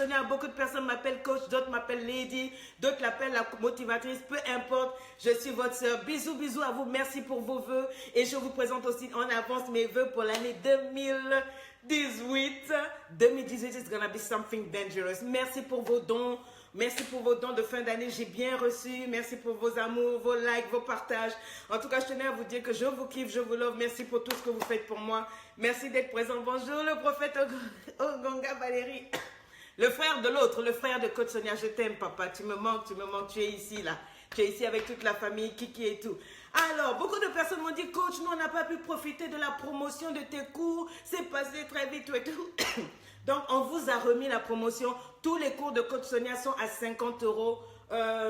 Sonia. Beaucoup de personnes m'appellent coach, d'autres m'appellent lady, d'autres l'appellent la motivatrice. Peu importe, je suis votre sœur. Bisous, bisous à vous. Merci pour vos vœux. Et je vous présente aussi en avance mes vœux pour l'année 2018. 2018 is gonna be something dangerous. Merci pour vos dons. Merci pour vos dons de fin d'année, j'ai bien reçu. Merci pour vos amours, vos likes, vos partages. En tout cas, je tenais à vous dire que je vous kiffe, je vous love. Merci pour tout ce que vous faites pour moi. Merci d'être présent. Bonjour le prophète Ogonga Valérie. Le frère de l'autre, le frère de Coach Sonia. Je t'aime papa, tu me manques, tu es ici là. Tu es ici avec toute la famille, Kiki et tout. Alors, beaucoup de personnes m'ont dit, coach, nous on n'a pas pu profiter de la promotion de tes cours. C'est passé très vite et tout. Donc, on vous a remis la promotion. Tous les cours de Coach Sonia sont à 50 €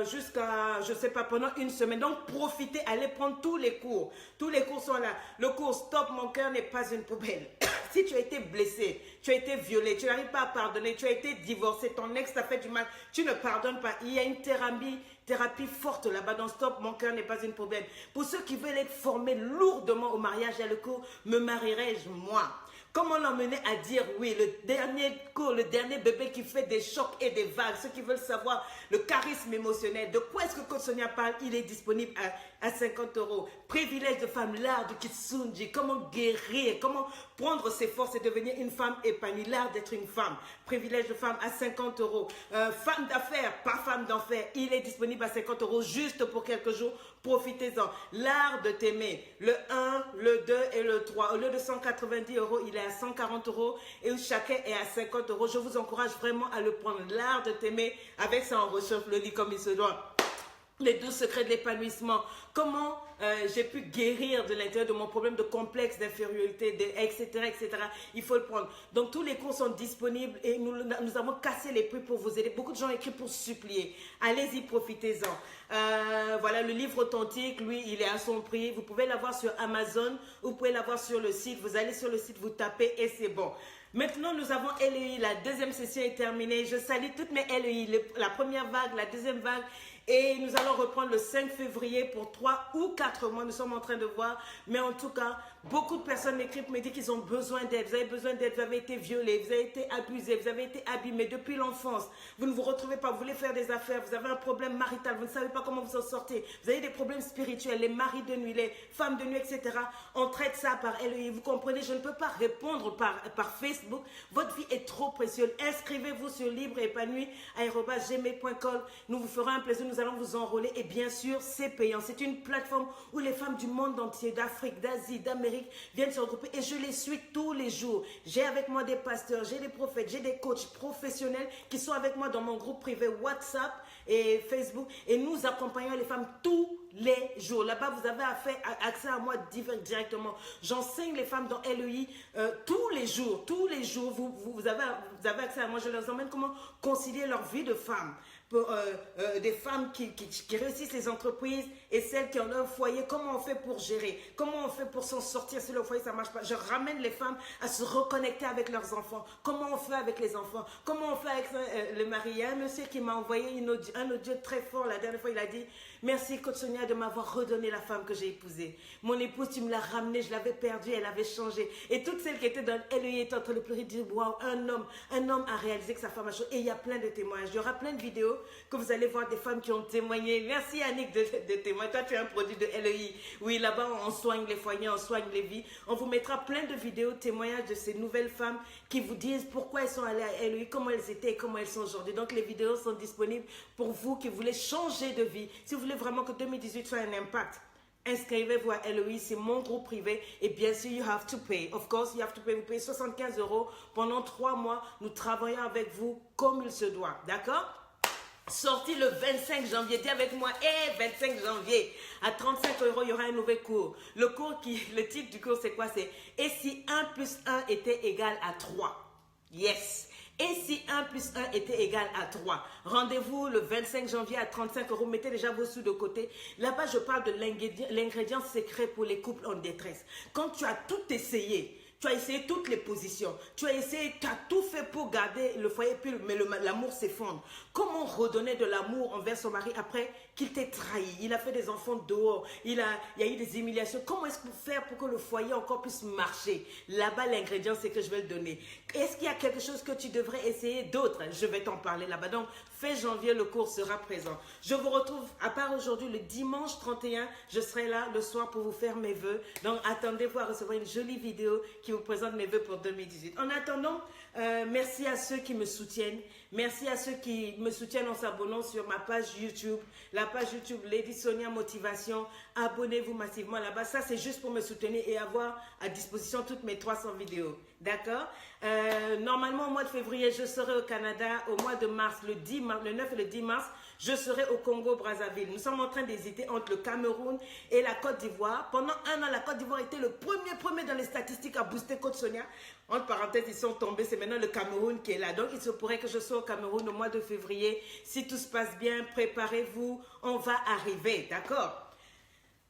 jusqu'à, je sais pas, pendant une semaine. Donc, profitez, allez prendre tous les cours. Tous les cours sont là. Le cours Stop, mon cœur n'est pas une poubelle. Si tu as été blessé, tu as été violé, tu n'arrives pas à pardonner, tu as été divorcé, ton ex t'a fait du mal, tu ne pardonnes pas. Il y a une thérapie forte là-bas dans Stop, mon cœur n'est pas une poubelle. Pour ceux qui veulent être formés lourdement au mariage, il y a le cours Me marierai-je moi? Comment l'emmener à dire oui, le dernier cours, le dernier bébé qui fait des chocs et des vagues, ceux qui veulent savoir le charisme émotionnel, de quoi est-ce que Coach Sonia parle, il est disponible à 50 €. Privilège de femme, l'art du Kitsunji, comment guérir, comment prendre ses forces et devenir une femme épanouie, l'art d'être une femme. Privilège de femme à 50 €. Femme d'affaires, pas femme d'enfer, il est disponible à 50 € juste pour quelques jours. Profitez-en. L'art de t'aimer, le 1, le 2 et le 3. Au lieu de 190 €, il est à 140 € et chacun est à 50 €. Je vous encourage vraiment à le prendre. L'art de t'aimer, avec ça on réchauffe le lit comme il se doit. Les 12 secrets de l'épanouissement. Comment j'ai pu guérir de l'intérieur de mon problème de complexe d'infériorité, etc., etc. Il faut le prendre. Donc, tous les cours sont disponibles et nous avons cassé les prix pour vous aider. Beaucoup de gens écrivent pour supplier. Allez-y, profitez-en. Voilà, le livre authentique, lui, il est à son prix. Vous pouvez l'avoir sur Amazon, vous pouvez l'avoir sur le site. Vous allez sur le site, vous tapez et c'est bon. Maintenant, nous avons LEI. La deuxième session est terminée. Je salue toutes mes LEI. La première vague, la deuxième vague. Et nous allons reprendre le 5 février pour 3 ou 4 mois. Nous sommes en train de voir. Mais en tout cas, beaucoup de personnes m'écrivent, me disent qu'ils ont besoin d'aide. Vous avez besoin d'aide, vous avez été violé, vous avez été abusé, vous avez été abîmé depuis l'enfance. Vous ne vous retrouvez pas, vous voulez faire des affaires, vous avez un problème marital, vous ne savez pas comment vous en sortir. Vous avez des problèmes spirituels, les maris de nuit, les femmes de nuit, etc. On traite ça par LEI. Vous comprenez, je ne peux pas répondre par Facebook. Votre vie est trop précieuse. Inscrivez-vous sur libre-épanoui@gmail.com. Nous vous ferons un plaisir. Nous allons vous enrôler et bien sûr, c'est payant. C'est une plateforme où les femmes du monde entier, d'Afrique, d'Asie, d'Amérique viennent se regrouper et je les suis tous les jours. J'ai avec moi des pasteurs, j'ai des prophètes, j'ai des coachs professionnels qui sont avec moi dans mon groupe privé WhatsApp et Facebook et nous accompagnons les femmes tous les jours. Là-bas, vous avez accès à moi directement. J'enseigne les femmes dans LEI tous les jours. Tous les jours, vous avez accès à moi. Je leur emmène comment concilier leur vie de femme. Pour, des femmes qui réussissent les entreprises et celles qui ont un foyer, comment on fait pour gérer, comment on fait pour s'en sortir si le foyer ça marche pas. Je ramène les femmes à se reconnecter avec leurs enfants, comment on fait avec les enfants, comment on fait avec le mari. Il y a un monsieur qui m'a envoyé un audio très fort la dernière fois, il a dit merci Coach Sonia de m'avoir redonné la femme que j'ai épousée. Mon épouse, tu me l'as ramenée, je l'avais perdue, elle avait changé. Et toutes celles qui étaient dans LEI étaient en train de pleurer, dire waouh, un homme a réalisé que sa femme a changé. Et il y a plein de témoignages. Il y aura plein de vidéos que vous allez voir des femmes qui ont témoigné. Merci Annick de témoigner. Toi, tu es un produit de LEI. Oui, là-bas, on soigne les foyers, on soigne les vies. On vous mettra plein de vidéos, témoignages de ces nouvelles femmes qui vous disent pourquoi elles sont allées à LEI, comment elles étaient et comment elles sont aujourd'hui. Donc, les vidéos sont disponibles pour vous qui voulez changer de vie. Si vous voulez vraiment que 2018 soit un impact, inscrivez-vous à LEI, c'est mon groupe privé et bien sûr, you have to pay. Of course, you have to pay. Vous payez 75 € pendant 3 mois. Nous travaillons avec vous comme il se doit. D'accord? Sorti le 25 janvier, t'es avec moi, 25 janvier, à 35 €, il y aura un nouvel cours. Le titre du cours, c'est quoi? C'est « Et si 1 plus 1 était égal à 3 ?» Yes. Et si 1 plus 1 était égal à 3? Rendez-vous le 25 janvier à 35 €. Mettez déjà vos sous de côté. Là-bas, je parle de l'ingrédient secret pour les couples en détresse. Quand tu as tout essayé, tu as essayé toutes les positions. Tu as tout fait pour garder le foyer pur, mais l'amour s'effondre. Comment redonner de l'amour envers son mari après qu'il t'ait trahi. Il a fait des enfants dehors. Il y a eu des humiliations. Comment est-ce qu'on peut faire pour que le foyer encore puisse marcher? Là-bas, l'ingrédient, c'est que je vais le donner. Est-ce qu'il y a quelque chose que tu devrais essayer d'autre? Je vais t'en parler là-bas. Donc, fin janvier, le cours sera présent. Je vous retrouve, à part aujourd'hui, le dimanche 31, je serai là le soir pour vous faire mes vœux. Donc, attendez-vous à recevoir une jolie vidéo qui vous présente mes vœux pour 2018. En attendant, merci à ceux qui me soutiennent. Merci à ceux qui me soutiennent en s'abonnant sur ma page YouTube. La page YouTube Lady Sonia Motivation. Abonnez-vous massivement là-bas. Ça, c'est juste pour me soutenir et avoir à disposition toutes mes 300 vidéos. D'accord? Normalement, au mois de février, je serai au Canada. Au mois de mars, le 9 et le 10 mars, je serai au Congo-Brazzaville. Nous sommes en train d'hésiter entre le Cameroun et la Côte d'Ivoire. Pendant un an, la Côte d'Ivoire était le premier dans les statistiques à booster Coach Sonia. Entre parenthèses, ils sont tombés. C'est maintenant le Cameroun qui est là. Donc, il se pourrait que je sois au Cameroun au mois de février. Si tout se passe bien, préparez-vous. On va arriver. D'accord?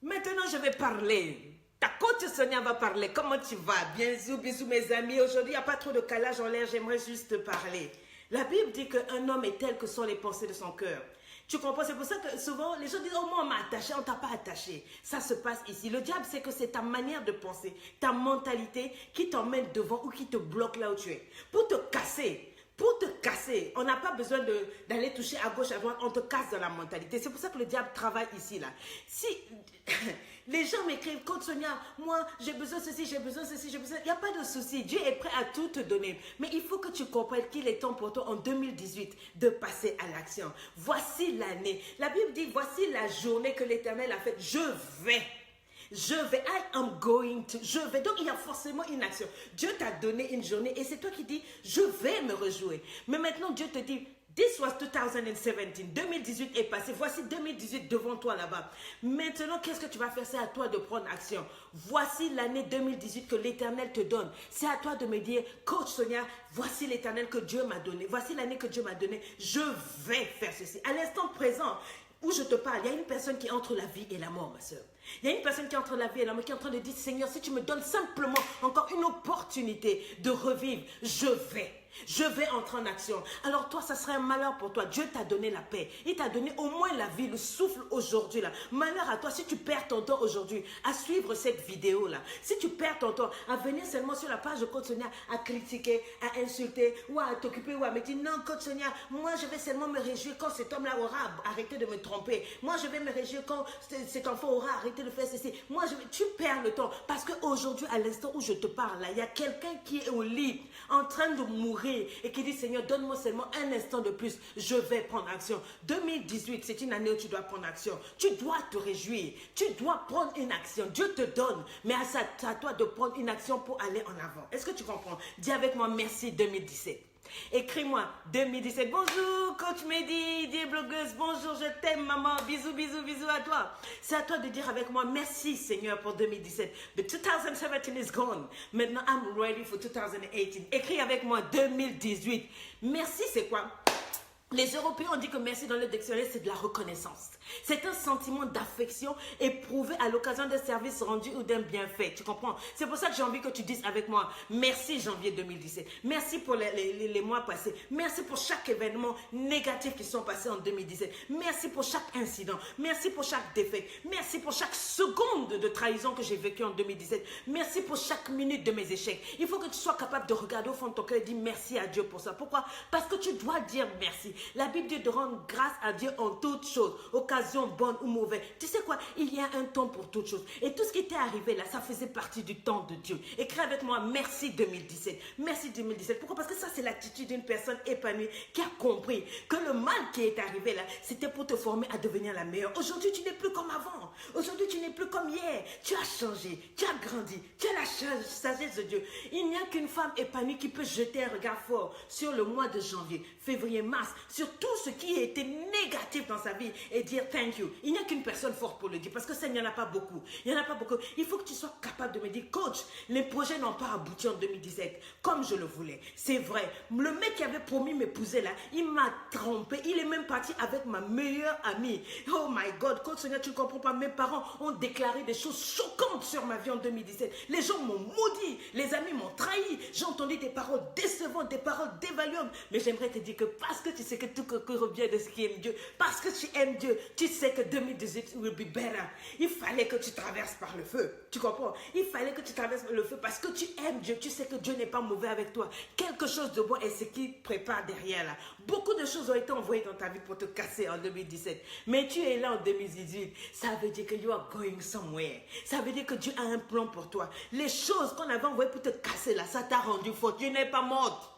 Maintenant, je vais parler. Ta coach Sonia va parler. Comment tu vas? Bien, bisous mes amis. Aujourd'hui, il n'y a pas trop de calage en l'air. J'aimerais juste parler. La Bible dit qu'un homme est tel que sont les pensées de son cœur. Tu comprends? C'est pour ça que souvent, les gens disent, oh, moi, on m'a attaché, on ne t'a pas attaché. Ça se passe ici. Le diable, c'est que c'est ta manière de penser, ta mentalité qui t'emmène devant ou qui te bloque là où tu es. Pour te casser. Pour te casser, on n'a pas besoin d'aller toucher à gauche, à droite, on te casse dans la mentalité. C'est pour ça que le diable travaille ici, là. Si les gens m'écrivent, Coach Sonia, moi, j'ai besoin de ceci, j'ai besoin de ceci, j'ai besoin... Il n'y a pas de souci, Dieu est prêt à tout te donner. Mais il faut que tu comprennes qu'il est temps pour toi, en 2018, de passer à l'action. Voici l'année. La Bible dit, voici la journée que l'Éternel a faite. Je vais, I am going to, je vais. Donc, il y a forcément une action. Dieu t'a donné une journée et c'est toi qui dis, je vais me réjouir. Mais maintenant, Dieu te dit, this was 2017. 2018 est passé. Voici 2018 devant toi là-bas. Maintenant, qu'est-ce que tu vas faire? C'est à toi de prendre action. Voici l'année 2018 que l'Éternel te donne. C'est à toi de me dire, Coach Sonia, voici l'Éternel que Dieu m'a donné. Voici l'année que Dieu m'a donnée. Je vais faire ceci. À l'instant présent, où je te parle, il y a une personne qui est entre la vie et la mort, ma soeur. Il y a une personne qui est entre la vie et la mort, qui est en train de dire, Seigneur, si tu me donnes simplement encore une opportunité de revivre, je vais entrer en action. Alors toi, ça serait un malheur pour toi. Dieu t'a donné la paix. Il t'a donné au moins la vie, le souffle aujourd'hui là. Malheur à toi si tu perds ton temps aujourd'hui à suivre cette vidéo là. Si tu perds ton temps à venir seulement sur la page de Coach Sonia à critiquer, à insulter ou à t'occuper ou à me dire non Coach Sonia, moi je vais seulement me réjouir quand cet homme là aura arrêté de me tromper. Moi je vais me réjouir quand cet enfant aura arrêté de faire ceci. Moi tu perds le temps parce qu'aujourd'hui à l'instant où je te parle là, il y a quelqu'un qui est au lit en train de mourir et qui dit Seigneur donne-moi seulement un instant de plus, je vais prendre action. 2018 c'est une année où tu dois prendre action, tu dois te réjouir, tu dois prendre une action. Dieu te donne, mais c'est à toi de prendre une action pour aller en avant. Est-ce que tu comprends? Dis avec moi merci 2017. Écris-moi 2017. Bonjour coach Mehdi, dis blogueuse, bonjour, je t'aime maman, bisous à toi. C'est à toi de dire avec moi merci Seigneur pour 2017. But 2017 is gone. Maintenant I'm ready for 2018. Écris avec moi 2018. Merci c'est quoi? Les Européens ont dit que merci dans le dictionnaire, c'est de la reconnaissance. C'est un sentiment d'affection éprouvé à l'occasion d'un service rendu ou d'un bienfait. Tu comprends? C'est pour ça que j'ai envie que tu dises avec moi, merci janvier 2017. Merci pour les mois passés. Merci pour chaque événement négatif qui sont passés en 2017. Merci pour chaque incident. Merci pour chaque défaite. Merci pour chaque seconde de trahison que j'ai vécue en 2017. Merci pour chaque minute de mes échecs. Il faut que tu sois capable de regarder au fond de ton cœur et dire merci à Dieu pour ça. Pourquoi? Parce que tu dois dire merci. La Bible dit de rendre grâce à Dieu en toutes choses, occasion bonne ou mauvaise. Tu sais quoi? Il y a un temps pour toutes choses. Et tout ce qui t'est arrivé là, ça faisait partie du temps de Dieu. Écris avec moi, merci 2017. Merci 2017. Pourquoi? Parce que ça, c'est l'attitude d'une personne épanouie qui a compris que le mal qui est arrivé là, c'était pour te former à devenir la meilleure. Aujourd'hui, tu n'es plus comme avant. Aujourd'hui, tu n'es plus comme hier. Tu as changé, tu as grandi, tu as la sagesse de Dieu. Il n'y a qu'une femme épanouie qui peut jeter un regard fort sur le mois de janvier, février, mars, sur tout ce qui a été négatif dans sa vie et dire thank you. Il n'y a qu'une personne forte pour le dire parce que ça, il n'y en a pas beaucoup. Il n'y en a pas beaucoup. Il faut que tu sois capable de me dire, coach, les projets n'ont pas abouti en 2017 comme je le voulais. C'est vrai. Le mec qui avait promis m'épouser là, il m'a trompé. Il est même parti avec ma meilleure amie. Oh my God, coach Sonia, tu ne comprends pas. Mes parents ont déclaré des choses choquantes sur ma vie en 2017. Les gens m'ont maudit. Les amis m'ont trahi. J'ai entendu entendu des paroles décevantes, des paroles dévaluantes. Mais j'aimerais te dire que parce que tu sais que tout que revient de ce qui aime Dieu, parce que tu aimes Dieu, tu sais que 2018 will be better. Il fallait que tu traverses par le feu. Tu comprends? Il fallait que tu traverses par le feu parce que tu aimes Dieu. Tu sais que Dieu n'est pas mauvais avec toi. Quelque chose de bon est ce qu'il prépare derrière là. Beaucoup de choses ont été envoyées dans ta vie pour te casser en 2017. Mais tu es là en 2018. Ça veut dire que you are going somewhere. Ça veut dire que Dieu a un plan pour toi. Les choses qu'on avait envoyées pour te casser là, ça t'a rendu fort. Tu n'es pas morte.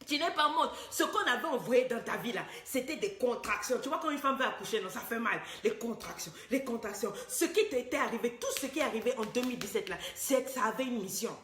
Tu n'es pas morte. Ce qu'on avait envoyé dans ta vie là, c'était des contractions. Tu vois, quand une femme va accoucher, non, ça fait mal. Les contractions, les contractions. Ce qui t'était arrivé, tout ce qui est arrivé en 2017 là, c'est que ça avait une mission.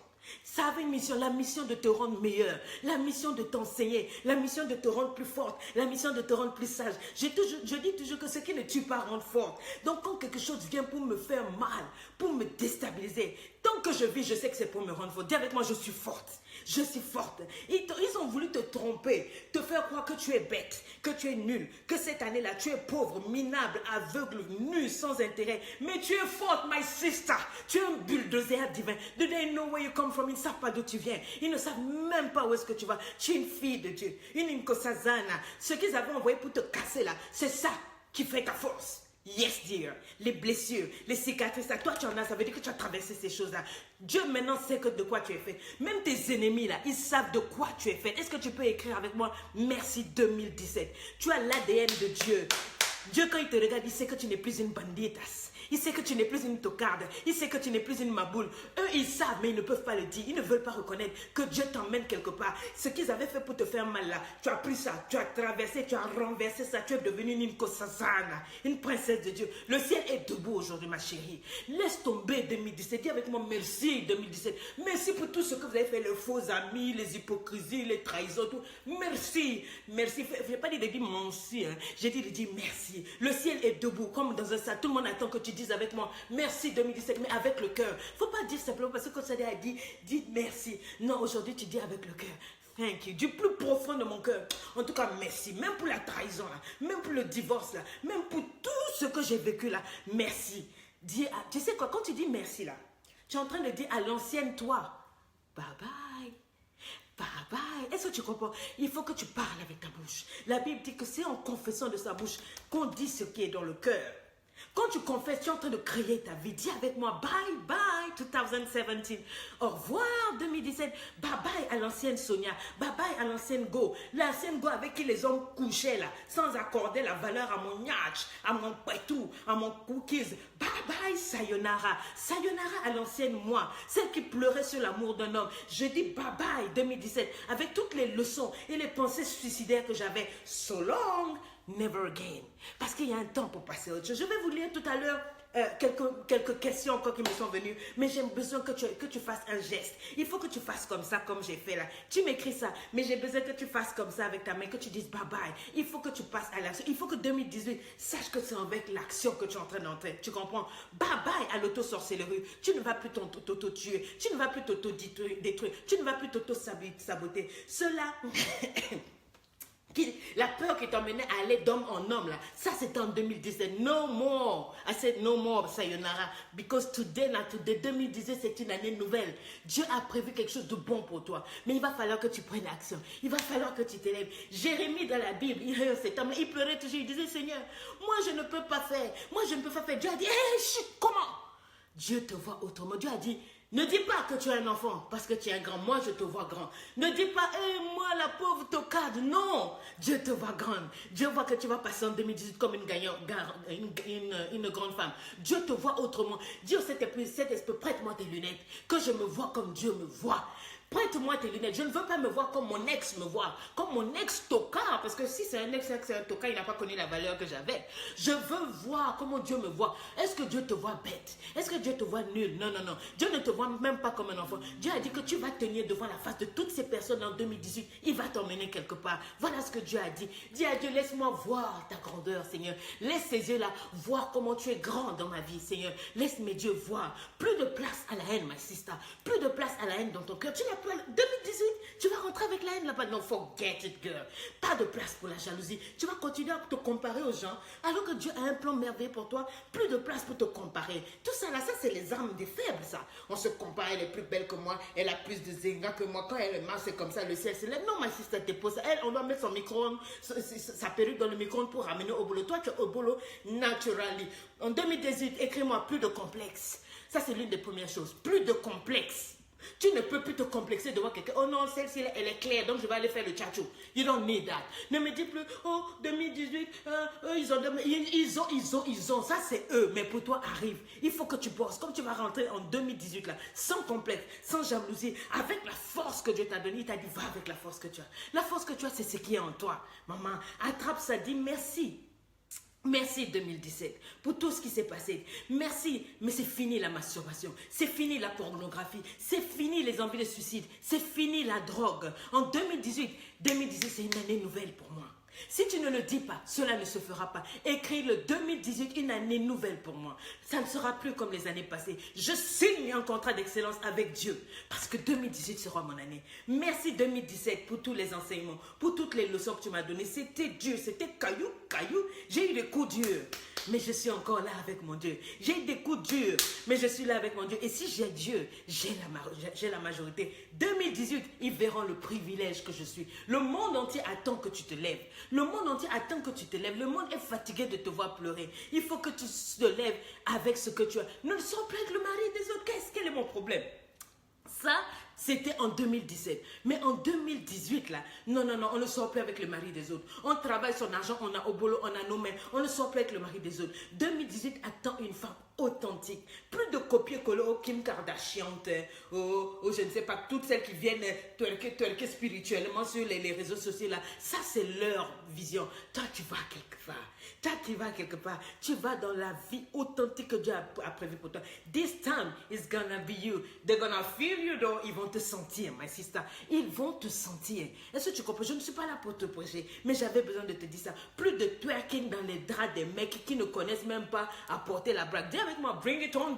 Ça avait une mission, la mission de te rendre meilleur, la mission de t'enseigner, la mission de te rendre plus forte, la mission de te rendre plus sage. Je dis toujours que ce qui ne tue pas rend forte. Donc quand quelque chose vient pour me faire mal, pour me déstabiliser, tant que je vis, je sais que c'est pour me rendre forte. Dis avec moi, je suis forte. Je suis forte. Ils ont voulu te tromper, te faire croire que tu es bête, que tu es nul, que cette année-là, tu es pauvre, minable, aveugle, nul, sans intérêt. Mais tu es forte, my sister. Tu es un bulldozer divin. Do they know where you come from? Ils ne savent pas d'où tu viens. Ils ne savent même pas où est-ce que tu vas. Tu es une fille de Dieu, une Nkosazana. Ce qu'ils avaient envoyé pour te casser là, c'est ça qui fait ta force. Yes, dear. Les blessures, les cicatrices, ça, toi tu en as, ça veut dire que tu as traversé ces choses-là. Dieu maintenant sait que de quoi tu es fait. Même tes ennemis là, ils savent de quoi tu es fait. Est-ce que tu peux écrire avec moi, merci 2017. Tu as l'ADN de Dieu. Dieu quand il te regarde, il sait que tu n'es plus une banditas. Il sait que tu n'es plus une tocarde. Il sait que tu n'es plus une maboule. Eux, ils savent, mais ils ne peuvent pas le dire. Ils ne veulent pas reconnaître que Dieu t'emmène quelque part. Ce qu'ils avaient fait pour te faire mal là, tu as pris ça, tu as traversé, tu as renversé ça. Tu es devenue une Nkosazana, une princesse de Dieu. Le ciel est debout aujourd'hui, ma chérie. Laisse tomber 2017. Dis avec moi, merci 2017. Merci pour tout ce que vous avez fait, les faux amis, les hypocrisies, les trahisons, tout. Merci, merci. Je n'ai pas dit de dire merci, hein. J'ai dit de dire merci. Le ciel est debout, comme dans un sac. Tout le monde attend que tu dises avec moi, merci 2017, mais avec le cœur. Il ne faut pas dire simplement parce que quand ça a dit, dites merci. Non, aujourd'hui tu dis avec le cœur. Thank you. Du plus profond de mon cœur. En tout cas, merci. Même pour la trahison, là. Même pour le divorce, là. Même pour tout ce que j'ai vécu, là. Merci. Tu sais quoi, quand tu dis merci, là, tu es en train de dire à l'ancienne toi, bye bye. Bye bye. Est-ce que tu comprends? Il faut que tu parles avec ta bouche. La Bible dit que c'est en confessant de sa bouche qu'on dit ce qui est dans le cœur. Quand tu confesses, tu es en train de créer ta vie. Dis avec moi, bye bye 2017. Au revoir 2017. Bye bye à l'ancienne Sonia. Bye bye à l'ancienne Go. L'ancienne Go avec qui les hommes couchaient là, sans accorder la valeur à mon nyatch, à mon pétou, à mon cookies. Bye bye sayonara. Sayonara à l'ancienne moi, celle qui pleurait sur l'amour d'un homme. Je dis bye bye 2017 avec toutes les leçons et les pensées suicidaires que j'avais. So long. Never again. Parce qu'il y a un temps pour passer à autre chose. Je vais vous lire tout à l'heure quelques questions encore qui me sont venues. Mais j'ai besoin que tu fasses un geste. Il faut que tu fasses comme ça, comme j'ai fait là. Tu m'écris ça, mais j'ai besoin que tu fasses comme ça avec ta main, que tu dises bye bye. Il faut que tu passes à l'action. Il faut que 2018, sache que c'est avec l'action que tu es en train d'entrer. Tu comprends? Bye bye à l'auto-sorcellerie. Tu ne vas plus t'auto-tuer. Tu ne vas plus t'auto-détruire. Tu ne vas plus t'auto-saboter. Cela... La peur qui t'emmenait à aller d'homme en homme là, ça c'était en 2017. No more. I said no more, sayonara. Because today, 2018, c'est une année nouvelle. Dieu a prévu quelque chose de bon pour toi. Mais il va falloir que tu prennes action. Il va falloir que tu t'élèves. Jérémie dans la Bible, cet homme, il pleurait toujours. Il disait, Seigneur, moi je ne peux pas faire. Moi je ne peux pas faire. Dieu a dit, hey, comment? Dieu te voit autrement. Dieu a dit, ne dis pas que tu es un enfant parce que tu es un grand. Moi, je te vois grand. Ne dis pas, moi, la pauvre tocarde. Non, Dieu te voit grande. Dieu voit que tu vas passer en 2018 comme une grande femme. Dieu te voit autrement. Dis au Saint-Esprit, prête-moi tes lunettes. Que je me vois comme Dieu me voit. Prête-moi tes lunettes. Je ne veux pas me voir comme mon ex me voit. Comme mon ex-tocard. Parce que si c'est un ex, c'est un tocard, il n'a pas connu la valeur que j'avais. Je veux voir comment Dieu me voit. Est-ce que Dieu te voit bête? Est-ce que Dieu te voit nul? Non, non, non. Dieu ne te voit même pas comme un enfant. Dieu a dit que tu vas tenir devant la face de toutes ces personnes en 2018. Il va t'emmener quelque part. Voilà ce que Dieu a dit. Dis à Dieu, laisse-moi voir ta grandeur, Seigneur. Laisse ces yeux-là voir comment tu es grand dans ma vie, Seigneur. Laisse mes yeux voir. Plus de place à la haine, ma sister. Plus de place à la haine dans ton cœur. Tu n'as pas 2018, tu vas rentrer rentrer avec la haine là-bas. Non, forget it, girl. Pas de place pour la jalousie. Tu vas continuer à te comparer aux gens, alors que Dieu a un plan merveilleux pour toi. Plus de place pour te comparer. Tout ça là, ça c'est les armes des faibles, ça. On se compare, elle est plus belle que moi, elle a plus de zéga que moi. Quand elle est mal, c'est comme ça, le ciel se lève. Non, ma sister, dépose ça. Elle, on doit mettre son micro-ondes, sa perruque dans le micro-ondes pour ramener au boulot. Toi, tu es au boulot naturally. En 2018, écris-moi plus de complexe. Ça, c'est l'une des premières choses. Plus de complexe. Tu ne peux plus te complexer de voir quelqu'un. Oh non, celle-ci, elle est claire, donc je vais aller faire le tchatchou. You don't need that. Ne me dis plus, oh, 2018, ils ont. Ça, c'est eux. Mais pour toi, arrive. Il faut que tu bosses. Comme tu vas rentrer en 2018, là, sans complexe, sans jalousie, avec la force que Dieu t'a donnée. Il t'a dit, va avec la force que tu as. La force que tu as, c'est ce qui est en toi. Maman, attrape ça, dis merci. Merci 2017 pour tout ce qui s'est passé. Merci, mais c'est fini la masturbation, c'est fini la pornographie, c'est fini les envies de suicide, c'est fini la drogue. En 2018 c'est une année nouvelle pour moi. Si tu ne le dis pas, cela ne se fera pas. Écris le 2018, une année nouvelle pour moi. Ça ne sera plus comme les années passées. Je signe un contrat d'excellence avec Dieu. Parce que 2018 sera mon année. Merci 2017 pour tous les enseignements, pour toutes les leçons que tu m'as données. C'était dur, c'était caillou. J'ai eu des coups durs, mais je suis encore là avec mon Dieu. J'ai eu des coups durs, mais je suis là avec mon Dieu. Et si j'ai Dieu, j'ai la majorité. 2018, ils verront le privilège que je suis. Le monde entier attend que tu te lèves. Le monde entier attend que tu te lèves. Le monde est fatigué de te voir pleurer. Il faut que tu te lèves avec ce que tu as. Ne sors plus avec le mari des autres. Quel est mon problème? Ça, c'était en 2017. Mais en 2018, là, non, on ne sort plus avec le mari des autres. On travaille son argent, on a au boulot, on a nos mains. On ne sort plus avec le mari des autres. 2018 attend une femme authentique. Plus de copier-coller au Kim Kardashian, je ne sais pas, toutes celles qui viennent twerker spirituellement sur les réseaux sociaux, là. Ça, c'est leur vision. Toi, tu vas quelque part. Tu vas dans la vie authentique que Dieu a prévu pour toi. This time is gonna be you. They're gonna feel you, though. Ils vont te sentir, my sister. Ils vont te sentir. Est-ce que tu comprends? Je ne suis pas là pour te prêcher, mais j'avais besoin de te dire ça. Plus de twerking dans les draps des mecs qui ne connaissent même pas à porter la brague. Dis avec moi, bring it on.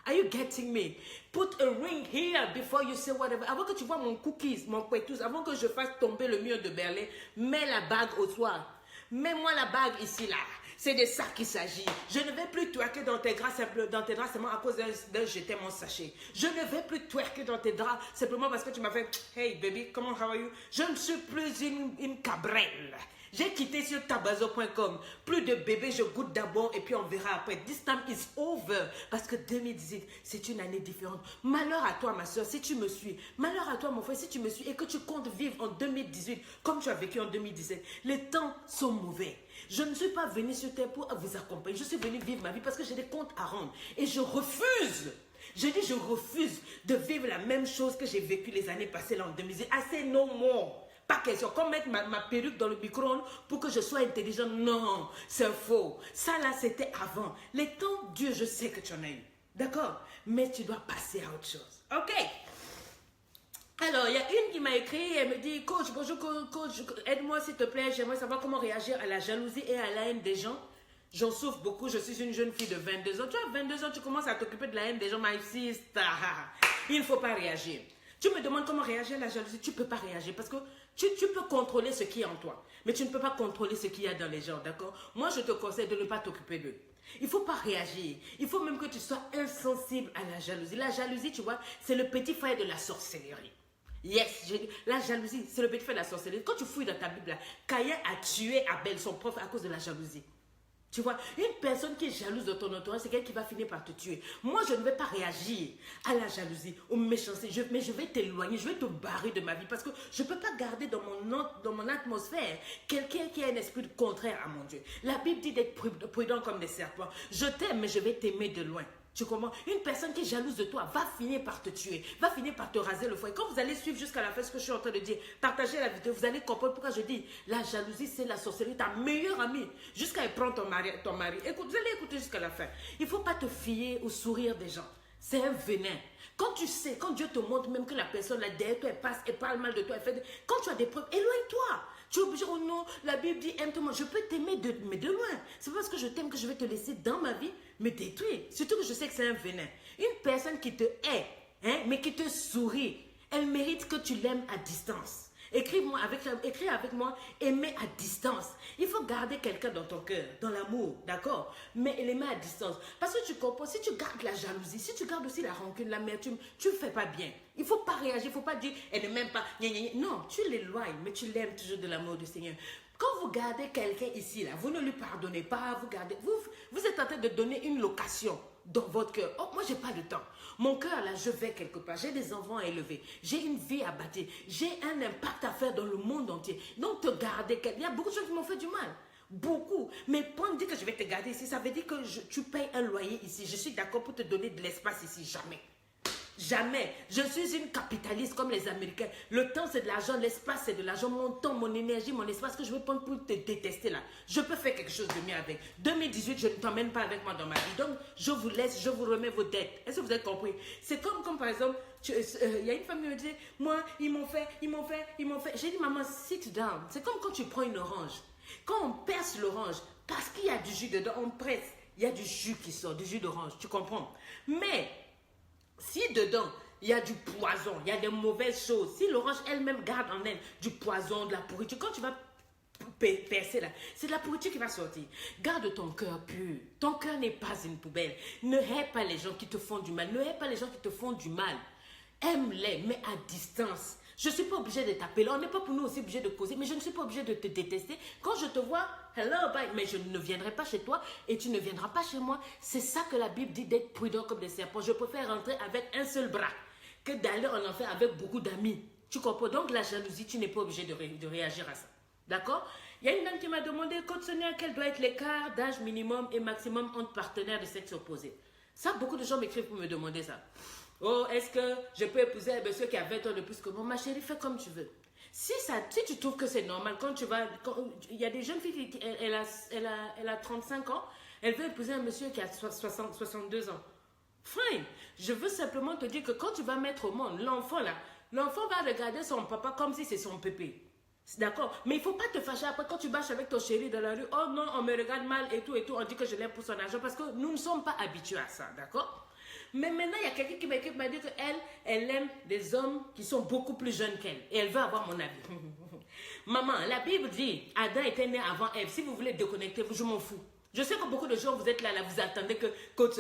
Are you getting me? Put a ring here before you say whatever. Avant que tu vois mon cookies, mon quetus, avant que je fasse tomber le mur de Berlin, mets la bague au soir. Mets-moi la bague ici, là. C'est de ça qu'il s'agit. Je ne vais plus twerker dans tes draps simplement à cause d'un jeter mon sachet. Je ne vais plus twerker dans tes draps simplement parce que tu m'as fait « Hey baby, comment how are you ?» Je ne suis plus une cabrelle. J'ai quitté sur tabazo.com. Plus de bébés, je goûte d'abord et puis on verra après. This time is over. Parce que 2018, c'est une année différente. Malheur à toi, ma soeur, si tu me suis. Malheur à toi, mon frère, si tu me suis et que tu comptes vivre en 2018 comme tu as vécu en 2017. Les temps sont mauvais. Je ne suis pas venue sur terre pour vous accompagner. Je suis venue vivre ma vie parce que j'ai des comptes à rendre. Et je refuse. Je refuse de vivre la même chose que j'ai vécu les années passées là en 2018. Assez no more. Pas question. Comme mettre ma perruque dans le micro-ondes pour que je sois intelligente. Non, c'est faux. Ça là, c'était avant. Les temps, Dieu, je sais que tu en as eu. D'accord? Mais tu dois passer à autre chose. OK? Alors, il y a une qui m'a écrit, elle me dit, coach, bonjour coach, aide-moi s'il te plaît, j'aimerais savoir comment réagir à la jalousie et à la haine des gens. J'en souffre beaucoup, je suis une jeune fille de 22 ans. Tu as 22 ans, tu commences à t'occuper de la haine des gens, my sister. Il ne faut pas réagir. Tu me demandes comment réagir à la jalousie, tu ne peux pas réagir parce que tu peux contrôler ce qui est en toi, mais tu ne peux pas contrôler ce qu'il y a dans les gens, d'accord? Moi, je te conseille de ne pas t'occuper d'eux. Il ne faut pas réagir. Il faut même que tu sois insensible à la jalousie. La jalousie, tu vois, c'est le petit frère de la sorcellerie. Yes, la jalousie, c'est le petit frère de la sorcellerie. Quand tu fouilles dans ta Bible, Caïn a tué Abel, son prof, à cause de la jalousie. Tu vois, une personne qui est jalouse de ton entourage, c'est quelqu'un qui va finir par te tuer. Moi, je ne vais pas réagir à la jalousie, aux méchancetés, mais je vais t'éloigner, je vais te barrer de ma vie parce que je ne peux pas garder dans mon atmosphère quelqu'un qui a un esprit contraire à mon Dieu. La Bible dit d'être prudent comme des serpents. Je t'aime, mais je vais t'aimer de loin. Tu comprends? Une personne qui est jalouse de toi va finir par te tuer, va finir par te raser le foie. Et quand vous allez suivre jusqu'à la fin ce que je suis en train de dire, partagez la vidéo, vous allez comprendre pourquoi je dis la jalousie, c'est la sorcellerie, ta meilleure amie, jusqu'à elle prendre ton mari. Écoute, vous allez écouter jusqu'à la fin. Il ne faut pas te fier au sourire des gens. C'est un venin. Quand tu sais, quand Dieu te montre même que la personne là derrière toi, elle passe, elle parle mal de toi, quand tu as des preuves, éloigne-toi. Tu es obligé, oh non, la Bible dit aime-toi. Je peux t'aimer mais de loin. C'est parce que je t'aime que je vais te laisser dans ma vie me détruire. Surtout que je sais que c'est un venin. Une personne qui te hait, mais qui te sourit, Elle mérite que tu l'aimes à distance. Écris avec moi, aimer à distance. Il faut garder quelqu'un dans ton cœur, dans l'amour, d'accord? Mais l'aimer à distance. Parce que tu comprends, si tu gardes la jalousie, si tu gardes aussi la rancune, l'amertume, tu ne fais pas bien. Il ne faut pas réagir, il ne faut pas dire, elle ne m'aime pas. Non, tu l'éloignes, mais tu l'aimes toujours de l'amour du Seigneur. Quand vous gardez quelqu'un ici, là, vous ne lui pardonnez pas, vous êtes en train de donner une location dans votre cœur. Oh, moi, je n'ai pas de temps. Mon cœur, là, je vais quelque part. J'ai des enfants à élever. J'ai une vie à bâtir. J'ai un impact à faire dans le monde entier. Donc, te garder, il y a beaucoup de gens qui m'ont fait du mal. Beaucoup. Mais pour me dire que je vais te garder ici, ça veut dire que tu payes un loyer ici. Je suis d'accord pour te donner de l'espace ici. Jamais. Jamais. Je suis une capitaliste comme les Américains. Le temps, c'est de l'argent. L'espace, c'est de l'argent. Mon temps, mon énergie, mon espace que je vais prendre pour te détester là. Je peux faire quelque chose de mieux avec. 2018, je ne t'emmène pas avec moi dans ma vie. Donc, je vous laisse, je vous remets vos dettes. Est-ce que vous avez compris? C'est comme par exemple, il y a une femme qui me dit, moi, ils m'ont fait. J'ai dit, maman, sit down. C'est comme quand tu prends une orange. Quand on perce l'orange, parce qu'il y a du jus dedans, on presse. Il y a du jus qui sort, du jus d'orange. Tu comprends? Mais si dedans, il y a du poison, il y a des mauvaises choses, si l'orange elle-même garde en elle du poison, de la pourriture, quand tu vas percer là, c'est de la pourriture qui va sortir. Garde ton cœur pur. Ton cœur n'est pas une poubelle. Ne hais pas les gens qui te font du mal. Ne hais pas les gens qui te font du mal. Aime-les, mais à distance. Je ne suis pas obligée de t'appeler. On n'est pas pour nous aussi obligés de causer, mais je ne suis pas obligée de te détester. Quand je te vois, hello, bye, mais je ne viendrai pas chez toi et tu ne viendras pas chez moi. C'est ça que la Bible dit d'être prudent comme des serpents. Je préfère rentrer avec un seul bras que d'aller en enfer avec beaucoup d'amis. Tu comprends? Donc la jalousie, tu n'es pas obligé de réagir à ça. D'accord? Il y a une dame qui m'a demandé, Coach Sonia, quel doit être l'écart d'âge minimum et maximum entre partenaires de sexe opposé? Ça, beaucoup de gens m'écrivent pour me demander ça. Oh, est-ce que je peux épouser un monsieur qui a 20 ans de plus que moi? Ma chérie, fais comme tu veux. Si tu trouves que c'est normal, il y a des jeunes filles qui elle a 35 ans, elle veut épouser un monsieur qui a 62 ans. Fine. Je veux simplement te dire que quand tu vas mettre au monde l'enfant là, l'enfant va regarder son papa comme si c'est son pépé. D'accord? Mais il ne faut pas te fâcher après quand tu marches avec ton chéri dans la rue. Oh non, on me regarde mal et tout. On dit que je l'aime pour son argent parce que nous ne sommes pas habitués à ça. D'accord? Mais maintenant, il y a quelqu'un qui m'a dit qu'elle aime des hommes qui sont beaucoup plus jeunes qu'elle. Et elle veut avoir mon avis. Maman, la Bible dit, Adam était né avant Ève. Si vous voulez déconnecter, je m'en fous. Je sais que beaucoup de gens, vous êtes là, vous attendez que coach,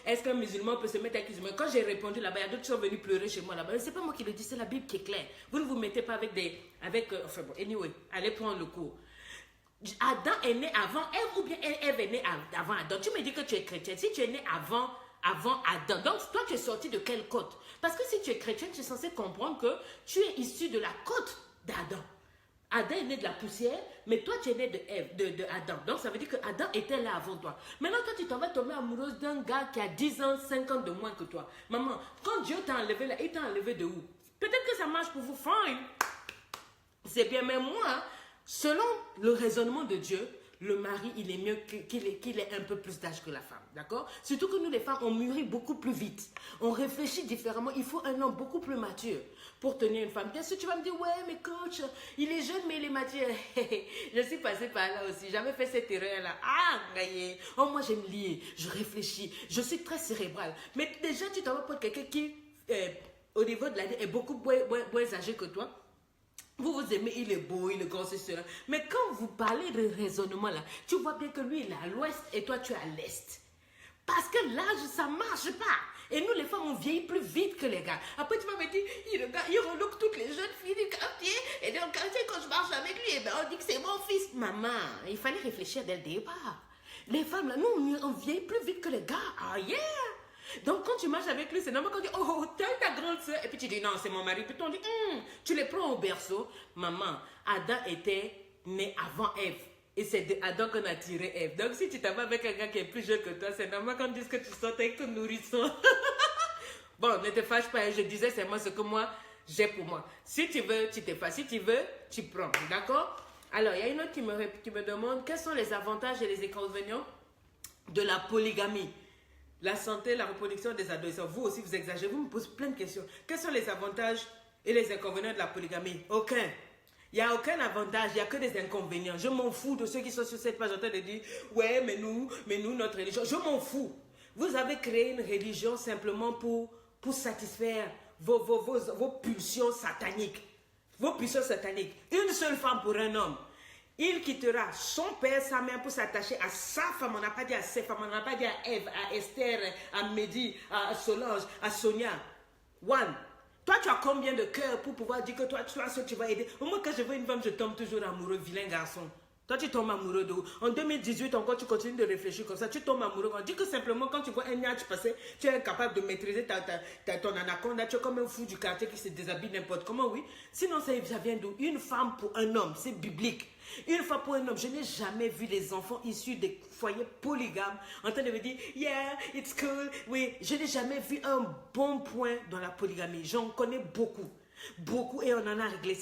est-ce qu'un musulman peut se mettre avec un musulman? Quand j'ai répondu là-bas, il y a d'autres qui sont venus pleurer chez moi là-bas. Ce n'est pas moi qui le dis, c'est la Bible qui est claire. Vous ne vous mettez pas enfin bon, anyway, allez prendre le cours. Adam est né avant Ève ou bien Ève est née avant Adam? Tu me dis que tu es chrétien. Si tu es né avant Adam, donc toi tu es sorti de quelle côte? Parce que si tu es chrétien, tu es censé comprendre que tu es issu de la côte d'Adam. Adam est né de la poussière, mais toi tu es né de Adam. Donc ça veut dire que Adam était là avant toi. Maintenant toi tu t'en vas tomber amoureuse d'un gars qui a 10 ans, 5 ans de moins que toi. Maman, quand Dieu t'a enlevé là, il t'a enlevé de où? Peut-être que ça marche pour vous, fine. C'est bien, mais moi, selon le raisonnement de Dieu, le mari, il est mieux qu'il ait un peu plus d'âge que la femme, d'accord? Surtout que nous, les femmes, on mûrit beaucoup plus vite. On réfléchit différemment. Il faut un homme beaucoup plus mature pour tenir une femme. Bien sûr, tu vas me dire, ouais, mais coach, il est jeune, mais il est mature. Je suis passée par là aussi. J'avais fait cette erreur-là. Ah, gaillé. Oh, moi, j'aime lire. Je réfléchis. Je suis très cérébrale. Mais déjà, tu t'en vas pour quelqu'un qui, au niveau de l'année, est beaucoup moins âgé que toi. Vous aimez, il est beau, il est grand, c'est cela. Mais quand vous parlez de raisonnement là, tu vois bien que lui, il est à l'ouest et toi, tu es à l'est. Parce que l'âge, ça ne marche pas. Et nous, les femmes, on vieillit plus vite que les gars. Après, tu vas me dire, il relook toutes les jeunes filles du quartier. Et dans le quartier, quand je marche avec lui, on dit que c'est mon fils. Maman, il fallait réfléchir dès le départ. Les femmes, là, nous, on vieillit plus vite que les gars. Ah, yeah! Donc, quand tu marches avec lui, c'est normal qu'on dit, oh, t'as ta grande soeur. Et puis tu dis, non, c'est mon mari. Puis on dit, tu les prends au berceau. Maman, Adam était né avant Ève. Et c'est de Adam qu'on a tiré Ève. Donc, si tu t'en vas avec un gars qui est plus jeune que toi, c'est normal qu'on dise que tu sortes avec ton nourrisson. Bon, ne te fâche pas. Je disais, c'est moi ce que moi, j'ai pour moi. Si tu veux, tu te fâches. Si tu veux, tu prends. D'accord? Alors, il y a une autre qui me demande, quels sont les avantages et les inconvénients de la polygamie? La santé, la reproduction des adolescents. Vous aussi, vous exagérez. Vous me posez plein de questions. Quels sont les avantages et les inconvénients de la polygamie? Aucun. Il n'y a aucun avantage. Il n'y a que des inconvénients. Je m'en fous de ceux qui sont sur cette page en train de dire « Ouais, mais nous, notre religion. » Je m'en fous. Vous avez créé une religion simplement pour satisfaire vos pulsions sataniques. Vos pulsions sataniques. Une seule femme pour un homme. Il quittera son père, sa mère pour s'attacher à sa femme. On n'a pas dit à ses femmes, on n'a pas dit à Ève, à Esther, à Mehdi, à Solange, à Sonia. One. Toi, tu as combien de cœur pour pouvoir dire que toi, tu vas aider? Moi, quand je vois une femme, je tombe toujours amoureux, vilain garçon. Toi, tu tombes amoureux de où? En 2018, encore, tu continues de réfléchir comme ça. Tu tombes amoureux. On dit que simplement, quand tu vois un niache passer, tu es incapable de maîtriser ton anaconda. Tu es comme un fou du quartier qui se déshabille n'importe comment, oui. Sinon, ça vient d'où? Une femme pour un homme. C'est biblique. Une fois pour un homme. Je n'ai jamais vu les enfants issus des foyers polygames en train de me dire, yeah, it's cool. Oui, je n'ai jamais vu un bon point dans la polygamie. J'en connais beaucoup. Beaucoup et on en a réglé.